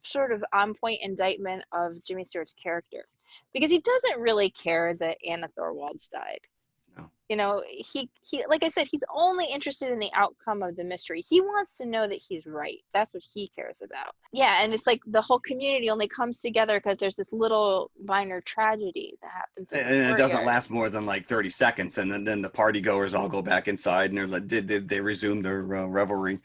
sort of on-point indictment of Jimmy Stewart's character, because he doesn't really care that Anna Thorwald's died. You know, he like I said, he's only interested in the outcome of the mystery. He wants to know that he's right. That's what he cares about. Yeah, and it's like the whole community only comes together because there's this little minor tragedy that happens. And it doesn't last more than like 30 seconds, and then the party goers all go back inside, and they're like, did they resume their revelry?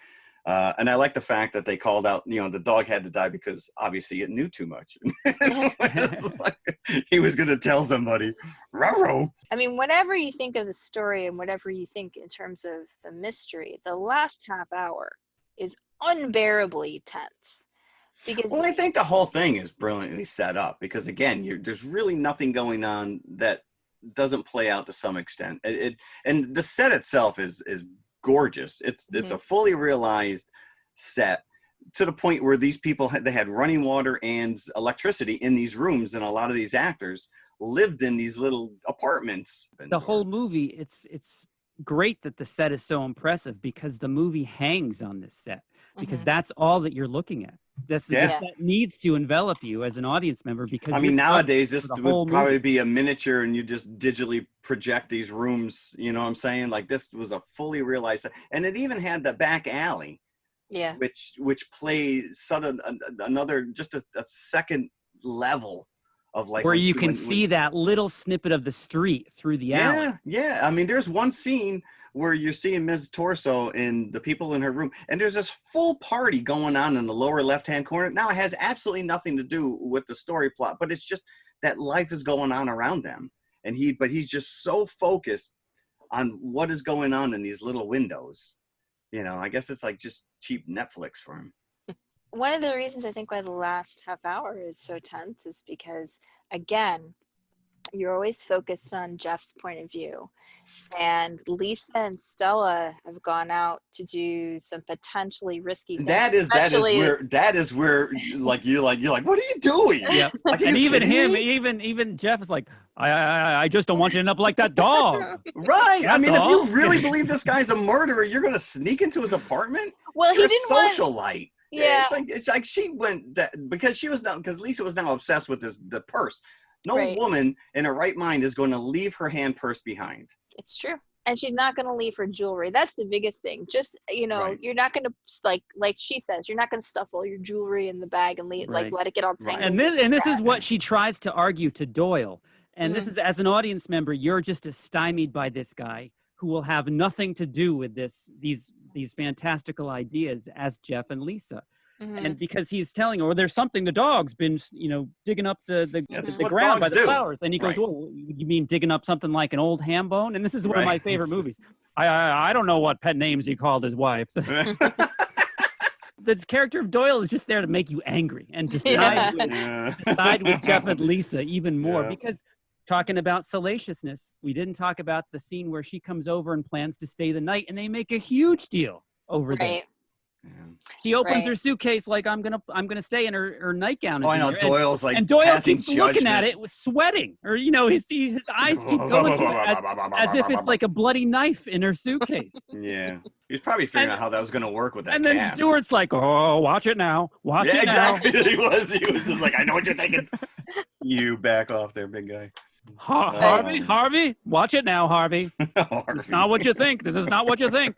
And I like the fact that they called out, you know, the dog had to die because obviously it knew too much. It's like he was going to tell somebody. Ruh-roh. I mean, whatever you think of the story and whatever you think in terms of the mystery, the last half hour is unbearably tense. Because Well, I think the whole thing is brilliantly set up because, again, there's really nothing going on that doesn't play out to some extent. And the set itself is gorgeous. It's a fully realized set to the point where these people they had running water and electricity in these rooms, and a lot of these actors lived in these little apartments. The whole movie, it's great that the set is so impressive because the movie hangs on this set because that's all that you're looking at. This set needs to envelop you as an audience member because I mean, nowadays this would probably movie. be a miniature and you just digitally project these rooms, you know what I'm saying? Like this was a fully realized, and it even had the back alley, which plays sort of another, just a second level of like where you can see that little snippet of the street through the alley. Yeah. I mean, there's one scene where you're seeing Ms. Torso and the people in her room, and there's this full party going on in the lower left-hand corner. Now, it has absolutely nothing to do with the story plot, but it's just that life is going on around them. And he's just so focused on what is going on in these little windows. You know, I guess it's like just cheap Netflix for him. One of the reasons I think why the last half hour is so tense is because, again, you're always focused on Jeff's point of view. And Lisa and Stella have gone out to do some potentially risky things. That is where like you're like, what are you doing? Yeah. Like, and even him, even Jeff is like, I just don't want you to end up like that dog. Right. That's I mean, all. if you really believe this guy's a murderer, you're going to sneak into his apartment? Well, You're he didn't a socialite. Yeah. It's like she went because Lisa was now obsessed with the purse. No woman in her right mind is going to leave her hand purse behind. It's true. And she's not going to leave her jewelry. That's the biggest thing. Just, you know, you're not going to, like she says, you're not going to stuff all your jewelry in the bag and let it get all tangled. And this is what she tries to argue to Doyle. And this is, as an audience member, you're just stymied by this guy who will have nothing to do with these fantastical ideas as Jeff and Lisa. And because he's telling her, there's something the dog's been, digging up the ground by the flowers. And he goes, well, you mean digging up something like an old ham bone? And this is one of my favorite movies. I don't know what pet names he called his wife. The character of Doyle is just there to make you angry and decide with Jeff and Lisa even more. Because talking about salaciousness, we didn't talk about the scene where she comes over and plans to stay the night, and they make a huge deal over this. Yeah. She opens her suitcase like I'm gonna stay in her nightgown. Oh, I know. Doyle's like, and Doyle keeps judgment. looking at it, sweating, or his eyes keep going to it as if it's like a bloody knife in her suitcase. Yeah, he's probably figuring out how that was gonna work with that. And then cast. Stuart's like, "Oh, watch it now, watch it now." Exactly. He was just like, "I know what you're thinking." You back off there, big guy. Harvey, watch it now, Harvey. It's not what you think. This is not what you think.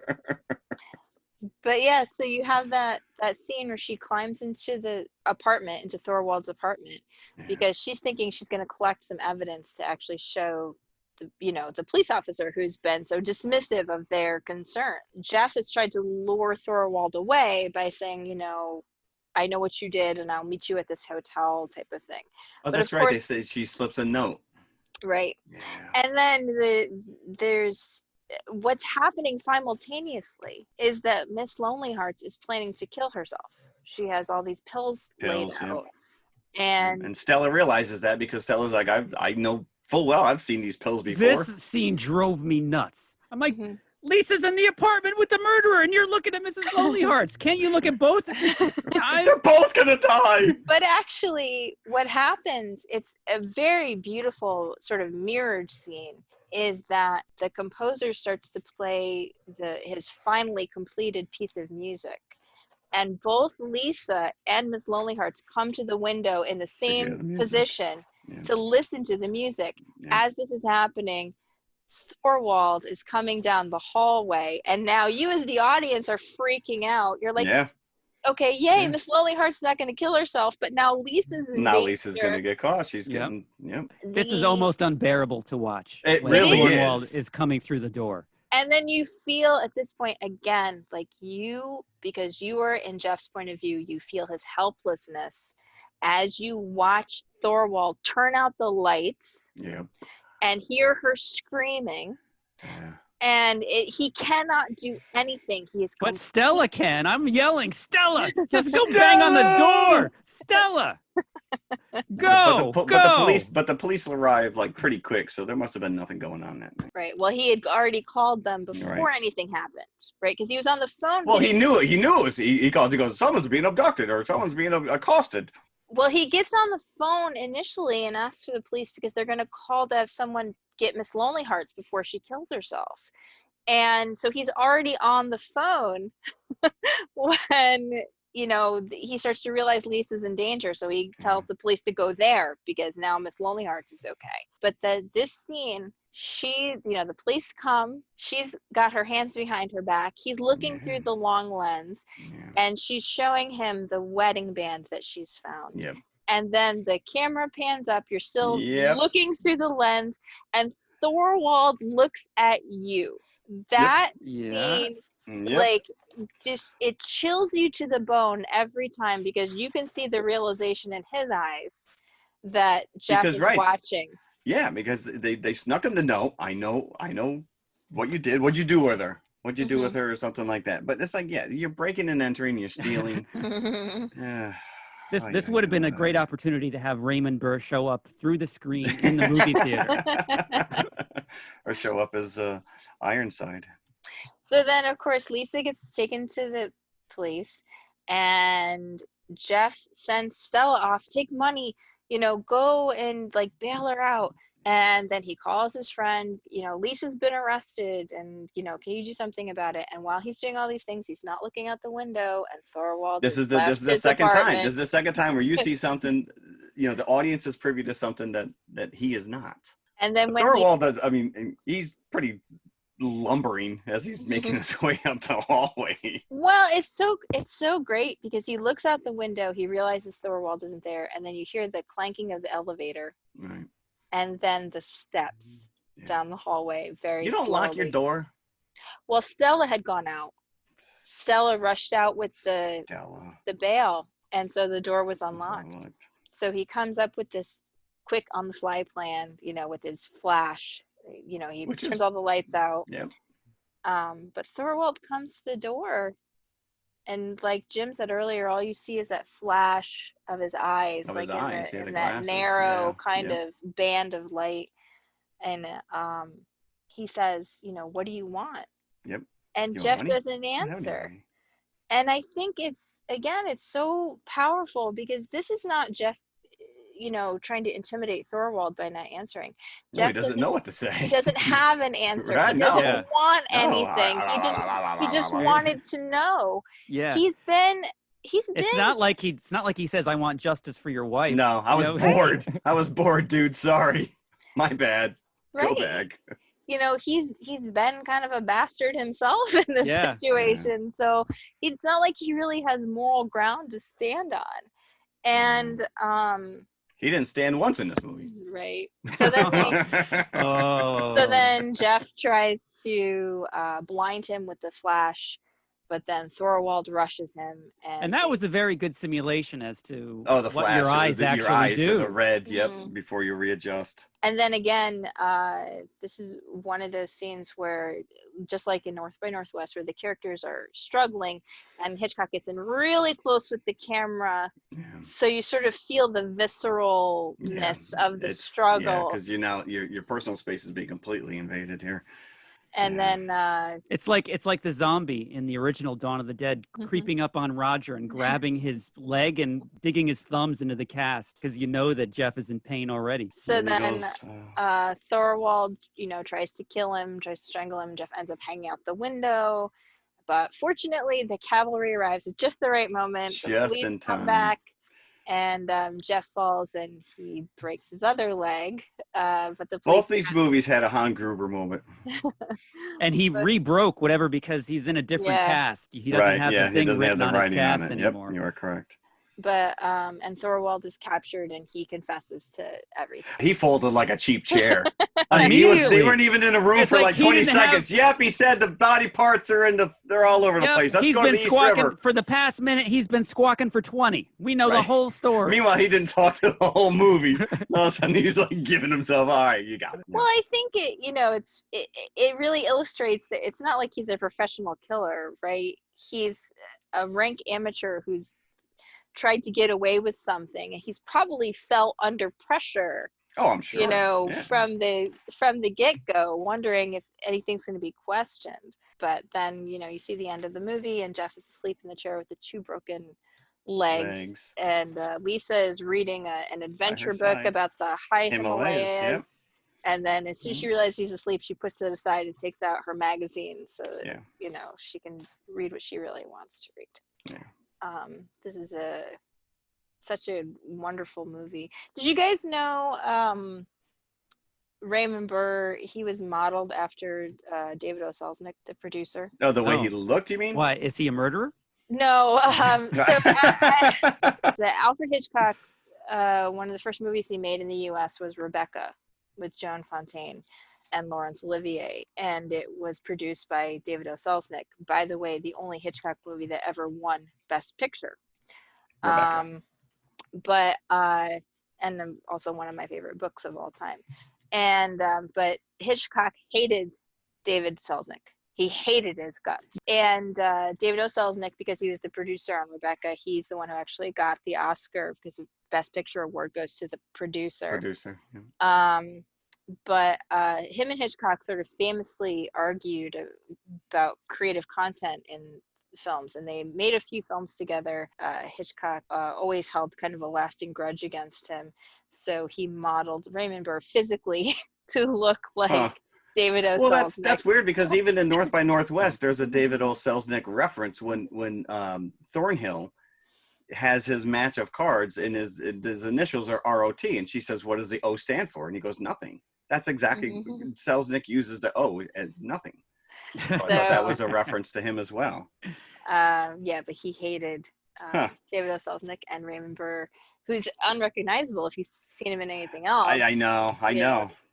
But yeah, so you have that scene where she climbs into the apartment, into Thorwald's apartment, because she's thinking she's going to collect some evidence to actually show the police officer who's been so dismissive of their concern. Jeff has tried to lure Thorwald away by saying, I know what you did and I'll meet you at this hotel type of thing. Oh, that's right. They say she slips a note. Right. Yeah. And then there's what's happening simultaneously is that Miss Lonelyhearts is planning to kill herself. She has all these pills laid out. And Stella realizes that because Stella's like, I know full well I've seen these pills before. This scene drove me nuts. I'm like, Lisa's in the apartment with the murderer and you're looking at Mrs. Lonelyhearts. Can't you look at both at the same time? They're both gonna die. But actually what happens, it's a very beautiful sort of mirrored scene, is that the composer starts to play his finally completed piece of music. And both Lisa and Miss Lonelyhearts come to the window in the same position to listen to the music. As this is happening, Thorwald is coming down the hallway, and now you as the audience are freaking out. You're like, Yeah. okay, yay, Miss Lonelyheart's not going to kill herself, but now Lisa's in Now danger. Lisa's gonna get caught. She's Yep. getting. Yep. This is almost unbearable to watch. It when really Thorwald is. coming through the door. And then you feel at this point again, like because you are in Jeff's point of view, you feel his helplessness as you watch Thorwald turn out the lights and hear her screaming. Yeah. And he cannot do anything. He is. But Stella can. I'm yelling, Stella, just go bang on the door. Stella, go. But the police arrived like pretty quick, so there must have been nothing going on that night. Right. Well, he had already called them before anything happened, right? Because he was on the phone. Well, he knew it. He knew it was. He called. He goes, someone's being abducted or someone's being accosted. Well, he gets on the phone initially and asks for the police because they're going to call to have someone get Miss Lonelyhearts before she kills herself. And so he's already on the phone when, he starts to realize Lisa's in danger. So he tells the police to go there because now Miss Lonelyhearts is okay. But this scene, the police come, she's got her hands behind her back. He's looking through the long lens and she's showing him the wedding band that she's found. Yep. And then the camera pans up. You're still looking through the lens, and Thorwald looks at you. That scene, it chills you to the bone every time because you can see the realization in his eyes that Jeff is watching. Yeah, because they snuck him to know. I know what you did. What'd you do with her? What'd you do with her, or something like that? But it's like, you're breaking and entering. You're stealing. This would have been a great opportunity to have Raymond Burr show up through the screen in the movie theater. Or show up as Ironside. So then, of course, Lisa gets taken to the police, and Jeff sends Stella off, take money, go and bail her out. And then he calls his friend, Lisa's been arrested and, can you do something about it? And while he's doing all these things, he's not looking out the window, and Thorwald This is the second time. This is the second time where you see something, the audience is privy to something that he is not. And then when Thorwald does, he's pretty lumbering as he's making his way up the hallway. Well, it's so great because he looks out the window, he realizes Thorwald isn't there, and then you hear the clanking of the elevator. Right. And then the steps down the hallway very You don't slowly. lock your door? Well, Stella had gone out. Stella rushed out with the bail, and so the door was unlocked. So he comes up with this quick on-the-fly plan, with his flash. He turns all the lights out. Yep. But Thorwald comes to the door, and like Jim said earlier, all you see is that flash of his eyes, in that glasses, narrow kind of band of light. And he says, what do you want? Yep. And Jeff doesn't answer. And I think it's so powerful because this is not Jeff, trying to intimidate Thorwald by not answering. Jeff doesn't know what to say. He doesn't have an answer. He doesn't want anything. He just wanted to know. Yeah. He's been. It's not like he says, I want justice for your wife. No, I was bored. I was bored, dude. Sorry. My bad. Go back. He's been kind of a bastard himself in this situation. So it's not like he really has moral ground to stand on. And he didn't stand once in this movie. Right. So then Jeff tries to blind him with the flash, but then Thorwald rushes him. And that was a very good simulation as to the flash, what your eyes actually do. The red, before you readjust. And then again, this is one of those scenes where, just like in North by Northwest, where the characters are struggling and Hitchcock gets in really close with the camera. Yeah. So you sort of feel the visceralness of the struggle. Yeah, because your personal space is being completely invaded here. And then it's like the zombie in the original Dawn of the Dead creeping up on Roger and grabbing his leg and digging his thumbs into the cast because that Jeff is in pain already. So then Thorwald, tries to kill him, tries to strangle him. Jeff ends up hanging out the window, but fortunately the cavalry arrives at just the right moment. Just in time. Come back, and Jeff falls and he breaks his other leg. But the Both these movies had a Han Gruber moment. And he re-broke whatever because he's in a different cast. He doesn't have the thing written on his cast anymore. Yep, you are correct. But and Thorwald is captured and he confesses to everything. He folded like a cheap chair. I mean, they weren't even in a room for like 20 seconds. Yep, he said the body parts are they're all over the place. Let's go to the East River. For the past minute, he's been squawking for 20. We know the whole story. Meanwhile, he didn't talk to the whole movie. All of a sudden, he's like giving himself, all right, you got it. Well, I think it really illustrates that it's not like he's a professional killer, right? He's a rank amateur who's tried to get away with something, and he's probably felt under pressure. Oh, I'm sure. From the get-go, wondering if anything's going to be questioned. But then, you see the end of the movie, and Jeff is asleep in the chair with the 2 broken legs. And Lisa is reading an adventure book about the high Himalayas. Yep. And then as soon as she realizes he's asleep, she puts it aside and takes out her magazine so that, she can read what she really wants to read. Yeah. This is such a wonderful movie. Did you guys know Raymond Burr, he was modeled after David O. Selznick, the producer? Oh, the way he looked, you mean? Why? Is he a murderer? No. So Alfred Hitchcock, one of the first movies he made in the U.S. was Rebecca with Joan Fontaine and Laurence Olivier, and it was produced by David O. Selznick. By the way, the only Hitchcock movie that ever won Best Picture. And also one of my favorite books of all time. And but Hitchcock hated David Selznick. He hated his guts. And David O. Selznick, because he was the producer on Rebecca, he's the one who actually got the Oscar because the Best Picture award goes to the producer. Yeah. But him and Hitchcock sort of famously argued about creative content in films, and they made a few films together. Hitchcock always held kind of a lasting grudge against him, so he modeled Raymond Burr physically to look like David O. Selznick. Well, that's weird because even in North by Northwest, there's a David O. Selznick reference when Thornhill has his match of cards and his initials are ROT, and she says, "What does the O stand for?" And he goes, "Nothing." That's exactly Selznick uses the O as nothing. So I thought that was a reference to him as well. Yeah, but he hated David O. Selznick and Raymond Burr, who's unrecognizable if you've seen him in anything else. I know.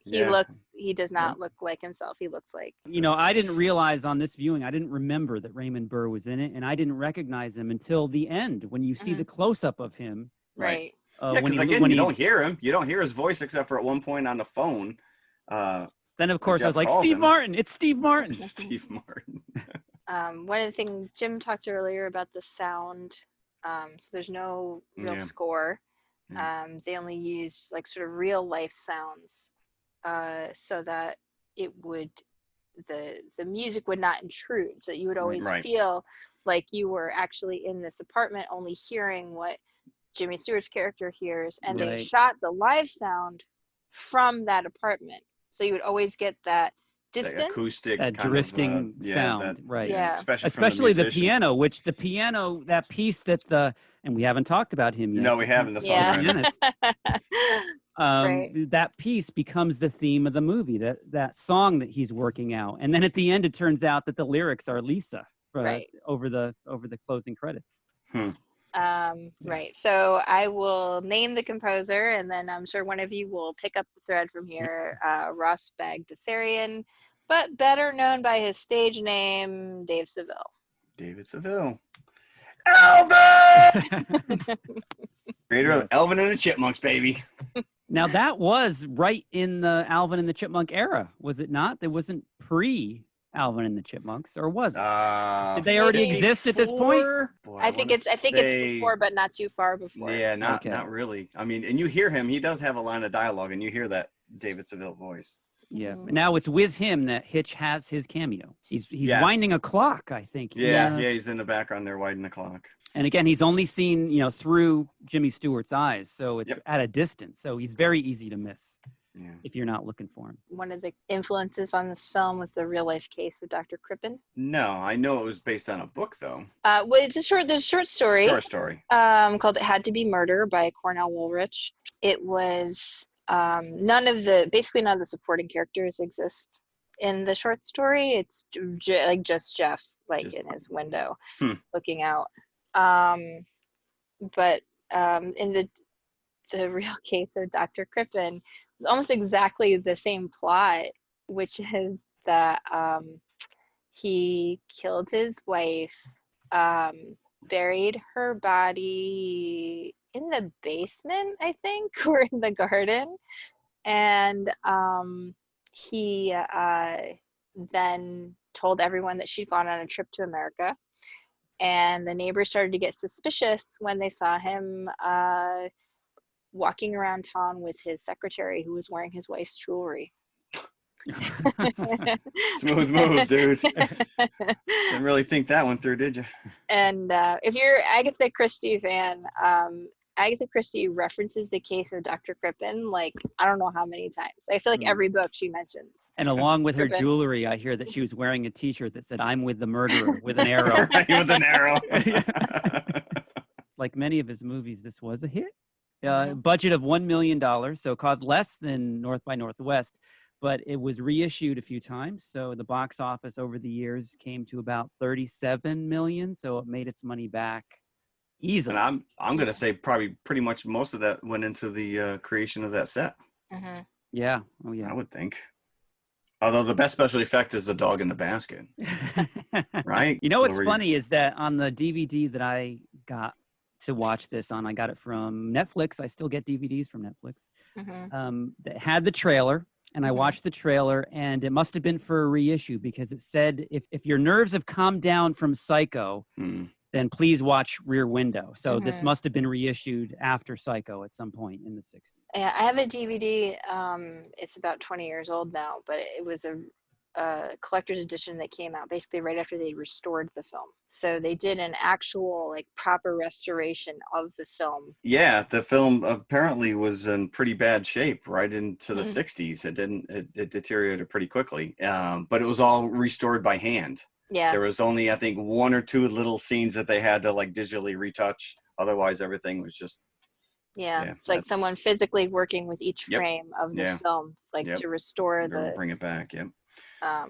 He does not look like himself. He looks like. I didn't realize on this viewing, I didn't remember that Raymond Burr was in it, and I didn't recognize him until the end when you see the close-up of him. Right. Because again, you don't hear him. You don't hear his voice except for at one point on the phone. Then, of course, I was like, Steve Martin. It's Steve Martin. Steve Martin. One of the things Jim talked earlier about the sound. So there's no real score. They only used like sort of real life sounds so that it would the music would not intrude. So you would always feel like you were actually in this apartment, only hearing what Jimmy Stewart's character hears, and they shot the live sound from that apartment, so you would always get that distant, that acoustic, that drifting sound, especially the piano, which that piece and we haven't talked about him yet. No, we haven't. That piece becomes the theme of the movie. That song that he's working out, and then at the end, it turns out that the lyrics are Lisa, over the closing credits. Right. So I will name the composer, and then I'm sure one of you will pick up the thread from here. Ross Bagdasarian, but better known by his stage name, Dave Seville. David Seville. Alvin! Creator of Alvin and the Chipmunks, baby. Now that was right in the Alvin and the Chipmunk era, was it not? There wasn't Alvin and the Chipmunks, or was it? Did they already exist at this point? Boy, I think it's before, but not too far before. Yeah, not really. I mean, and you hear him; he does have a line of dialogue, and you hear that David Seville voice. Yeah. Now it's with him that Hitch has his cameo. He's winding a clock, I think. Yeah, he's in the background there winding the clock. And again, he's only seen through Jimmy Stewart's eyes, so it's at a distance. So he's very easy to miss. if you're not looking for him. One of the influences on this film was the real life case of Dr. Crippen. No, I know it was based on a book though. Well, there's a short story. Short story. Called "It Had to Be Murder" by Cornell Woolrich. It was none of the supporting characters exist in the short story. It's just Jeff, in his window, looking out. But in the real case of Dr. Crippen, it's almost exactly the same plot, which is that he killed his wife, buried her body in the basement, I think, or in the garden, and he then told everyone that she'd gone on a trip to America. And the neighbors started to get suspicious when they saw him walking around town with his secretary, who was wearing his wife's jewelry. Smooth move, dude. Didn't really think that one through, did you? And if you're Agatha Christie fan, Agatha Christie references the case of Dr. Crippen I don't know how many times. I feel like every book she mentions. And along with her Crippen. jewelry, I hear that she was wearing a T-shirt that said, "I'm with the murderer," with an arrow. Right, with an arrow. Like many of his movies, this was a hit. Budget of $1 million, so it cost less than North by Northwest, but it was reissued a few times. So the box office over the years came to about $37 million. So it made its money back easily. And I'm gonna say probably pretty much most of that went into the creation of that set. Mm-hmm. Yeah. Oh yeah. I would think. Although the best special effect is the dog in the basket, right? You know what's funny is that on the DVD that I got to watch this on, I got it from Netflix. I still get DVDs from Netflix. That had the trailer, and I watched the trailer, and it must have been for a reissue because it said if your nerves have calmed down from Psycho, then please watch Rear Window. So this must have been reissued after Psycho at some point in the 60s. Yeah, I have a DVD. It's about 20 years old now, but it was a collector's edition that came out basically right after they restored the film. So they did an actual proper restoration of the film. Yeah, the film apparently was in pretty bad shape right into the 60s. It deteriorated pretty quickly, but it was all restored by hand. Yeah. There was only, I think, one or two little scenes that they had to digitally retouch. Otherwise, everything was just. Yeah, it's like someone physically working with each frame of the film, to restore bring it back. Yep.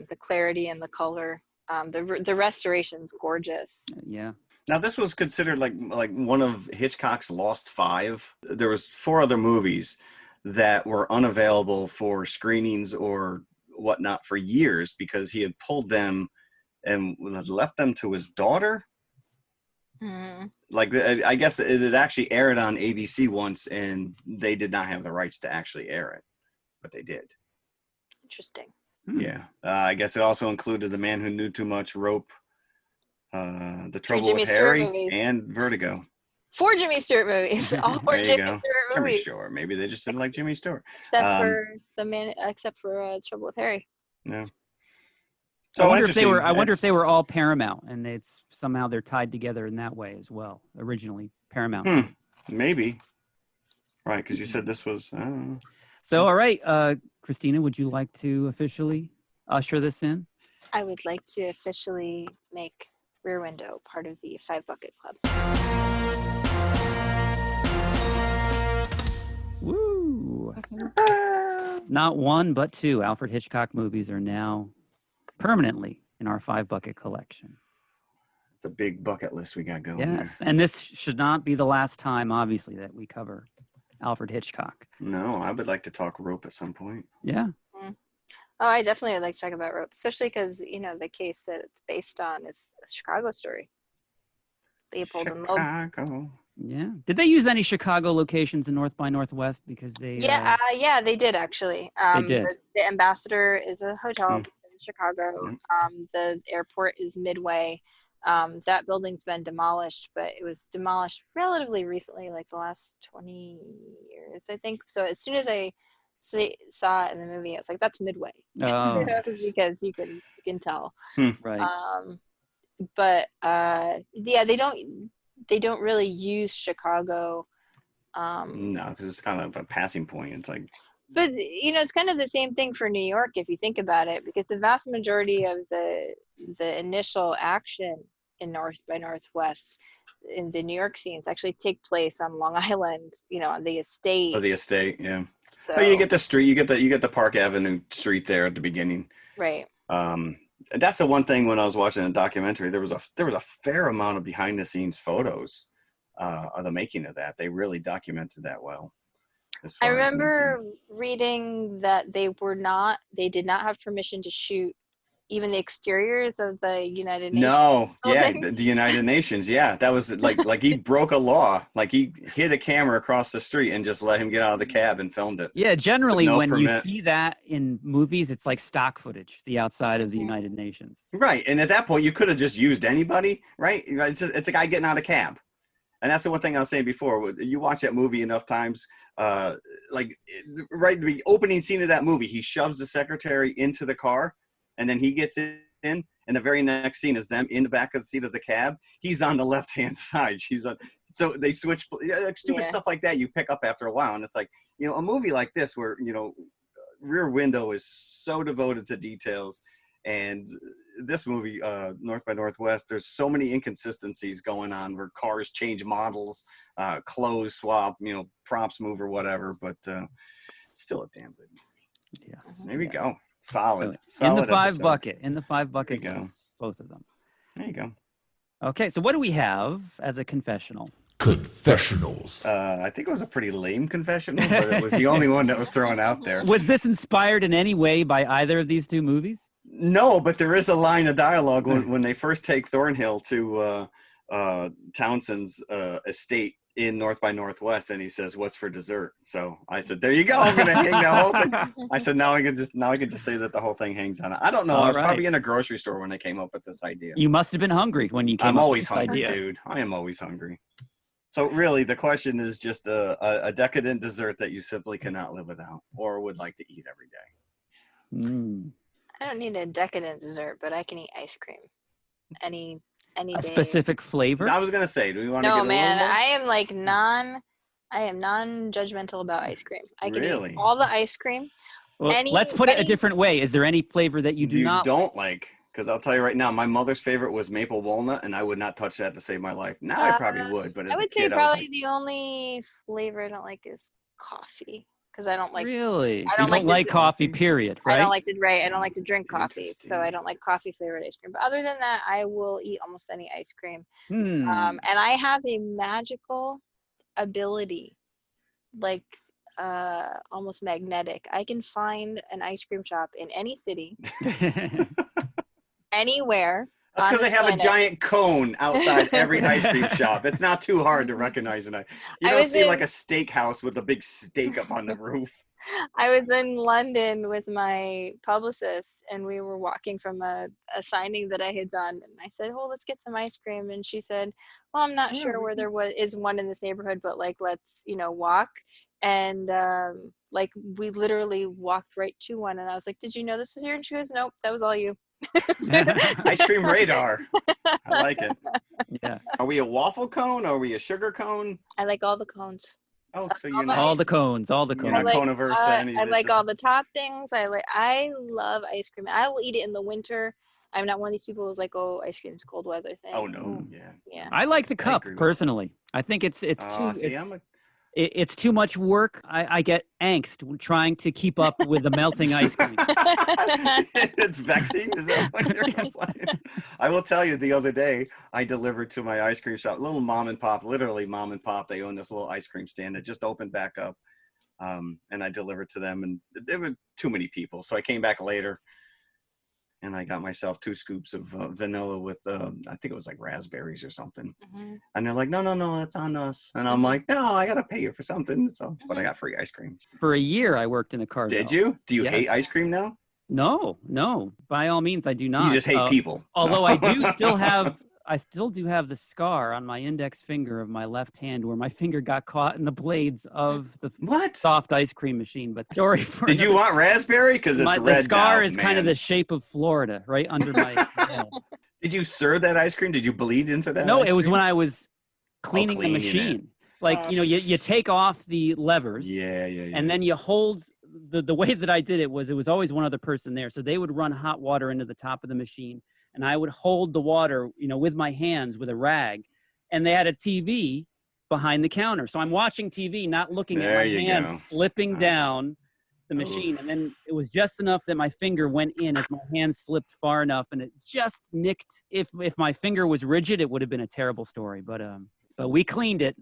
The clarity and the color. The restoration's gorgeous. Yeah. Now this was considered like one of Hitchcock's Lost Five. There was 4 other movies that were unavailable for screenings or whatnot for years because he had pulled them and left them to his daughter. I guess it had actually aired on ABC once, and they did not have the rights to actually air it, but they did. Interesting. Yeah, I guess it also included The Man Who Knew Too Much, Rope, The Trouble with Harry, and Vertigo. 4 Jimmy Stewart movies. All 4 Jimmy Stewart movies. Pretty sure. Maybe they just didn't like Jimmy Stewart. Except for Trouble with Harry. Yeah. So I wonder if they were all Paramount, and they're tied together in that way as well. Originally Paramount. Maybe. Right, because you said this was. I don't know. So, all right, Christina, would you like to officially usher this in? I would like to officially make Rear Window part of the 5 Bucket Club. Woo! Not 1, but 2 Alfred Hitchcock movies are now permanently in our 5 bucket collection. It's a big bucket list we got going. Yes, and this should not be the last time, obviously, that we cover Alfred Hitchcock. No, I would like to talk Rope at some point. Yeah. Oh, I definitely would like to talk about Rope, especially because, the case that it's based on is a Chicago story. Leopold and Loeb. Yeah. Did they use any Chicago locations in North by Northwest? Because they... Yeah, they did, actually. They did. The Ambassador is a hotel in Chicago. The airport is Midway. That building's been demolished, but it was demolished relatively recently, like the last 20 years, I think. So as soon as I saw it in the movie, I was like, that's Midway. Oh. Because you can tell. Right. But they don't really use Chicago. No, because it's kind of a passing point. It's like But it's kind of the same thing for New York if you think about it, because the vast majority of the initial action in North by Northwest in the New York scenes actually take place on Long Island, on the estate. Oh, the estate, yeah. So, Oh, you get the street, you get the Park Avenue street there at the beginning. right. And that's the one thing when I was watching a documentary, there was a fair amount of behind the scenes photos of the making of that. They really documented that well. I remember reading that they did not have permission to shoot even the exteriors of the United Nations. No, yeah, building. the United Nations, yeah, that was like he broke a law, like he hit a camera across the street and just let him get out of the cab and filmed it. Yeah, generally No when you permit. see that in movies, it's like stock footage, the outside of the United Nations. Right, and at that point, you could have just used anybody, right? It's a guy getting out of a cab. And that's the one thing I was saying before. You watch that movie enough times, right the opening scene of that movie, he shoves the secretary into the car, and then he gets in, and the very next scene is them in the back of the seat of the cab. He's on the left-hand side. So they switch, like stupid stuff like that you pick up after a while. And it's like, a movie like this where, Rear Window is so devoted to details. And this movie, North by Northwest, there's so many inconsistencies going on where cars change models, clothes swap, props move or whatever, but still a damn good movie. Yes. There we go. Solid. In the five episode. bucket. In the five bucket There you go. list, both of them. There you go. Okay, so what do we have as a confessional? Confessionals. I think it was a pretty lame confessional, but it was the only one that was thrown out there. Was this inspired in any way by either of these two movies? No, but there is a line of dialogue when they first take Thornhill to Townsend's estate in North by Northwest, and he says, "What's for dessert?" So I said, "There you go. I'm gonna hang that whole thing." I said, "Now I can just say that the whole thing hangs on it." I don't know. I was probably in a grocery store when they came up with this idea. You must have been hungry when you came I'm up always with this hungry, idea. dude. I am always hungry. So really, the question is just a decadent dessert that you simply cannot live without, or would like to eat every day. I don't need a decadent dessert, but I can eat ice cream any A day. specific flavor? I was gonna say, do we want to No, get a man, little more? I am non-judgmental about ice cream. I can Really? eat all the ice cream. Well, let's put it a different way. Is there any flavor that you do not don't like? Because I'll tell you right now, my mother's favorite was maple walnut, and I would not touch that to save my life. Now I probably would, but as I would a kid, say I was probably like, the only flavor I don't like is coffee, because I don't like. Really? I don't you like don't to like do- coffee, period, right? I don't like to drink coffee, so I don't like coffee flavored ice cream. But other than that, I will eat almost any ice cream. Hmm. And I have a magical ability, like almost magnetic. I can find an ice cream shop in any city, anywhere. that's because on they this have a planet. giant cone outside every ice cream shop. It's not too hard to recognize it. You I don't was see in- like a steakhouse with a big steak up on the roof. I was in London with my publicist, and we were walking from a signing that I had done, and I said, "Oh, let's get some ice cream." And she said, "Well, I'm not sure where there is one in this neighborhood, but like, let's walk." And like, we literally walked right to one, and I was like, "Did you know this was here?" And she goes, "Nope, that was all you." Ice cream radar. I like it. Yeah. Are we a waffle cone? Are we a sugar cone? I like all the cones. Oh, so all you're the not, All the cones, all the you're cones. not like, coniverse. I like all the toppings. I love ice cream. I will eat it in the winter. I'm not one of these people who's like, "Oh, ice cream's cold weather thing." Oh no, yeah. Yeah. I like the cup agree with personally. I think it's too See, I'm a it's too much work. I get angst trying to keep up with the melting ice cream. it's vexing. Is that what you're saying? I will tell you, the other day I delivered to my ice cream shop, little mom and pop, literally mom and pop. They own this little ice cream stand that just opened back up, and I delivered to them, and there were too many people, so I came back later. And I got myself 2 scoops of vanilla with, I think it was like raspberries or something. Mhm. And they're like, no, that's on us. And I'm like, no, I got to pay you for something. So, but I got free ice cream. For a year, I worked in a car. Did you? Do you hate Yes. ice cream now? No. By all means, I do not. You just hate people. Although I still do have the scar on my index finger of my left hand where my finger got caught in the blades of the What? soft ice cream machine. But sorry for Did you want raspberry? Because it's red the scar now, is kind of man. the shape of Florida, right under my nail. Did you serve that ice cream? Did you bleed into that? No, ice it was cream? when I was cleaning the cleaning it. machine. Like, you take off the levers Yeah. and then you hold the way that I did it was always one other person there. So they would run hot water into the top of the machine, and I would hold the water, with my hands with a rag, and they had a TV behind the counter. So I'm watching TV, not looking at my hands slipping down the machine. And then it was just enough that my finger went in as my hand slipped far enough, and it just nicked. If my finger was rigid, it would have been a terrible story. But we cleaned it.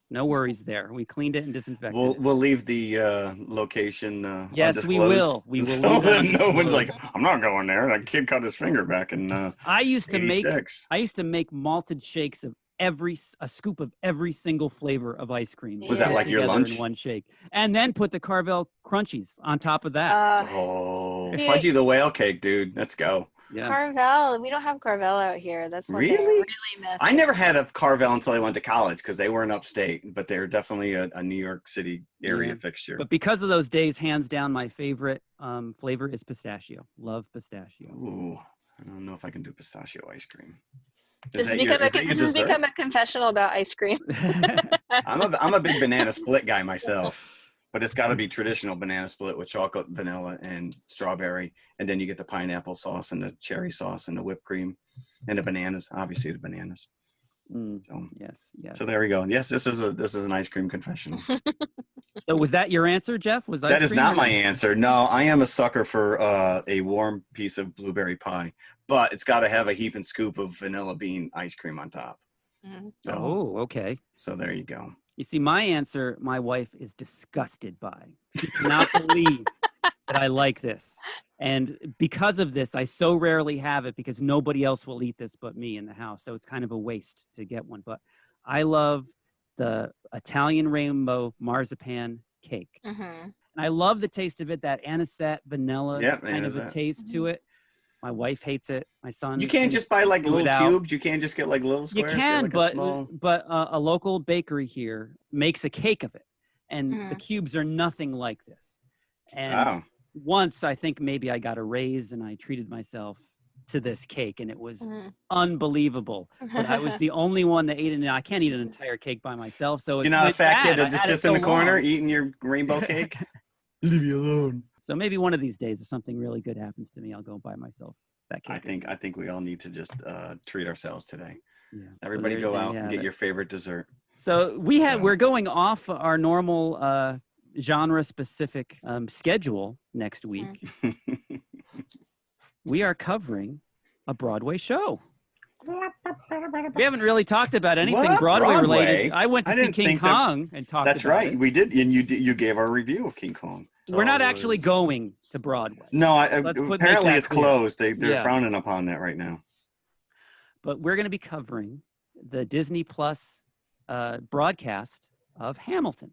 No worries there. We cleaned it and disinfected it. We'll leave the location yes, we will. We will. So no one's like, I'm not going there. That kid cut his finger back in I used to 86. make malted shakes of a scoop of every single flavor of ice cream. Was that like your lunch? In one shake, and then put the Carvel crunchies on top of that. Fudgy the whale cake, dude. Let's go. Yeah. Carvel. We don't have Carvel out here. That's what Really? I really miss. I never had a Carvel until I went to college because they weren't upstate, but they're definitely a New York City area fixture. But because of those days, hands down, my favorite flavor is pistachio. Love pistachio. Ooh, I don't know if I can do pistachio ice cream. This has become a confessional about ice cream. I'm a big banana split guy myself, but it's got to be traditional banana split with chocolate, vanilla, and strawberry, and then you get the pineapple sauce and the cherry sauce and the whipped cream, and the bananas. Obviously, the bananas. So, yes. So there we go. Yes, this is an ice cream confessional. So was that your answer, Jeff? That is not my answer. No, I am a sucker for a warm piece of blueberry pie, but it's got to have a heaping scoop of vanilla bean ice cream on top. So, okay. So there you go. You see, my answer, my wife is disgusted by. She cannot believe that I like this. And because of this, I so rarely have it because nobody else will eat this but me in the house. So it's kind of a waste to get one. But I love the Italian rainbow marzipan cake. And I love the taste of it, that anisette vanilla kind of a taste to it. My wife hates it. My son. You can't just buy like little cubes. You can't just get like little squares. You can, like but a local bakery here makes a cake of it, and the cubes are nothing like this. And once I think maybe I got a raise and I treated myself to this cake, and it was unbelievable. But I was the only one that ate it. And I can't eat an entire cake by myself. So you're not a fat kid that just sits in the corner eating your rainbow cake. Leave me alone. So maybe one of these days, if something really good happens to me, I'll go buy myself that cake. I think we all need to just treat ourselves today. Yeah. Everybody go out and get your favorite dessert. So we're going off our normal genre specific schedule next week. We are covering a Broadway show. We haven't really talked about anything Broadway related. I went to see King Kong and talked about it. That's right. We did. And you gave our review of King Kong. So we're not actually going to Broadway. No, apparently it's closed. They're frowning upon that right now. But we're going to be covering the Disney Plus broadcast of Hamilton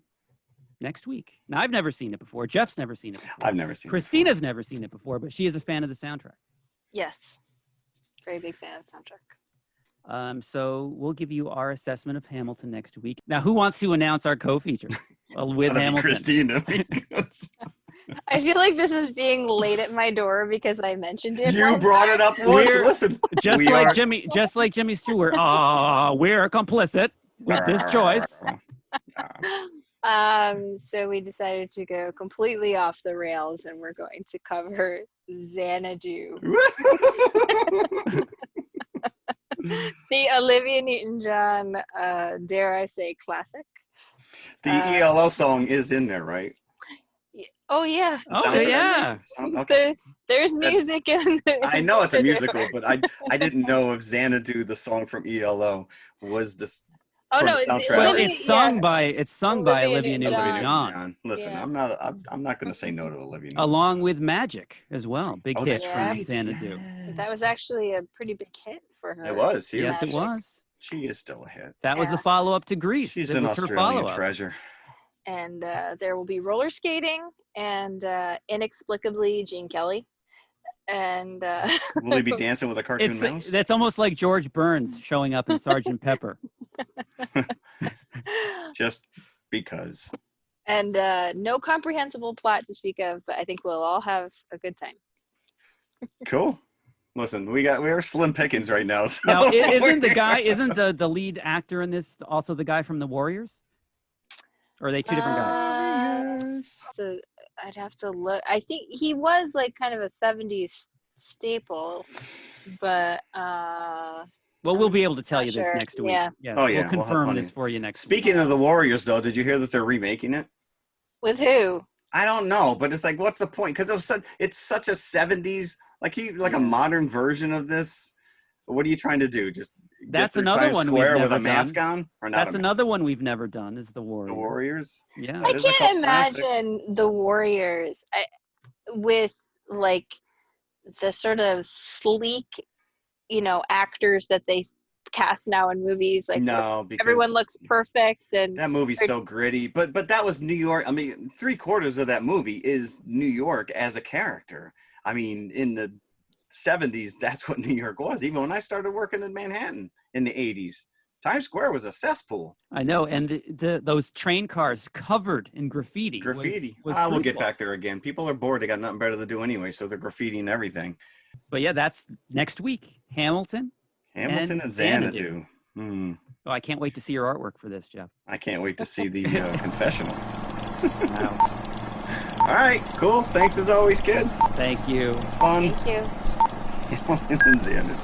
next week. Now, I've never seen it before. Jeff's never seen it before. I've never seen Christina's never seen it before, but she is a fan of the soundtrack. Yes. Very big fan of the soundtrack. So we'll give you our assessment of Hamilton next week. Now, who wants to announce our co-feature with Hamilton? Christina. I feel like this is being laid at my door because I mentioned it. You brought it up once. Listen, just like Jimmy Stewart. We're complicit with this choice. So we decided to go completely off the rails, and we're going to cover Xanadu. The Olivia Newton-John, dare I say, classic. The ELO song is in there, right? Oh yeah. Oh yeah. Okay. There's music in there. I know it's a musical, but I didn't know if Xanadu, the song from ELO, was this. Oh no! It's sung by Olivia Newton-John. Listen, I'm not going to say no to Olivia. Along with Magic as well, big hit from Xanadu. That was actually a pretty big hit for her. It was. Yes, it was. She is still a hit. That was the follow-up to Grease. She's an Australian treasure. And there will be roller skating and inexplicably Gene Kelly. And will he be dancing with a cartoon mouse? That's almost like George Burns showing up in Sgt. Pepper. Just because. And no comprehensible plot to speak of, but I think we'll all have a good time. Cool. Listen, we're slim pickings right now. So now, isn't the lead actor in this also the guy from The Warriors? Or are they two different guys? So I'd have to look. I think he was like kind of a 70s staple, but Well, we'll be able to tell not you this sure. next week. Yeah. Yes, Oh, yeah, we'll we'll have confirm plenty. this for you next week. Speaking of the Warriors, though, did you hear that they're remaking it? With who? I don't know, but it's like, what's the point? Because it's such a 70s, like a modern version of this. What are you trying to do? Just That's get through another Times one Square we've with never a mask done. on, or not? That's another one we've never done. Is the Warriors? The Warriors. Yeah. I That is a can't cult classic. imagine the Warriors with like the sort of sleek, actors that they cast now in movies. Like No, because everyone looks perfect, and that movie's so gritty. But that was New York. I mean, 3/4 of that movie is New York as a character. I mean, in the 70s, that's what New York was. Even when I started working in Manhattan in the 80s, Times Square was a cesspool. I know, and those train cars covered in graffiti. Graffiti. Was We'll get brutal. back there again. People are bored. They got nothing better to do anyway, so they're graffitiing everything. But yeah, that's next week. Hamilton Hamilton and Xanadu. Oh, I can't wait to see your artwork for this, Jeff. I can't wait to see the confessional. Wow. All right, cool. Thanks as always, kids. Thank you. It's fun. thank you. Hamilton and Xanadu.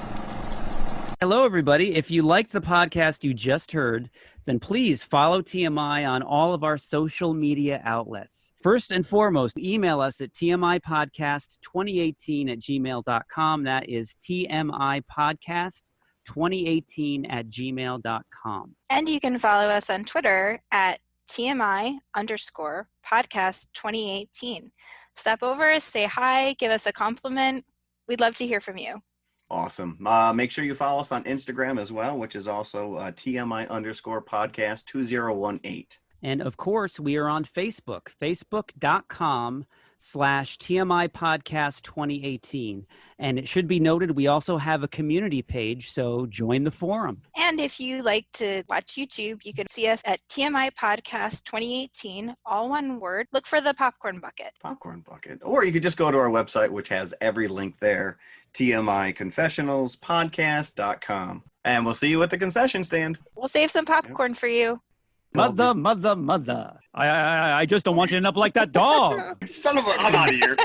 Hello, everybody. If you liked the podcast you just heard, then please follow TMI on all of our social media outlets. First and foremost, email us at tmipodcast2018@gmail.com. That is tmipodcast2018@gmail.com. And you can follow us on Twitter at TMI_podcast2018. Stop over, say hi, give us a compliment. We'd love to hear from you. Awesome. Make sure you follow us on Instagram as well, which is also TMI_podcast2018. And of course, we are on Facebook, facebook.com/TMI Podcast 2018. And it should be noted, we also have a community page, so join the forum. And if you like to watch YouTube, you can see us at TMI Podcast 2018, all one word. Look for the popcorn bucket. Popcorn bucket. Or you could just go to our website, which has every link there, TMIConfessionalspodcast.com. And we'll see you at the concession stand. We'll save some popcorn for you. Mother. I just don't want you to end up like that dog. Son of a... I'm out of here.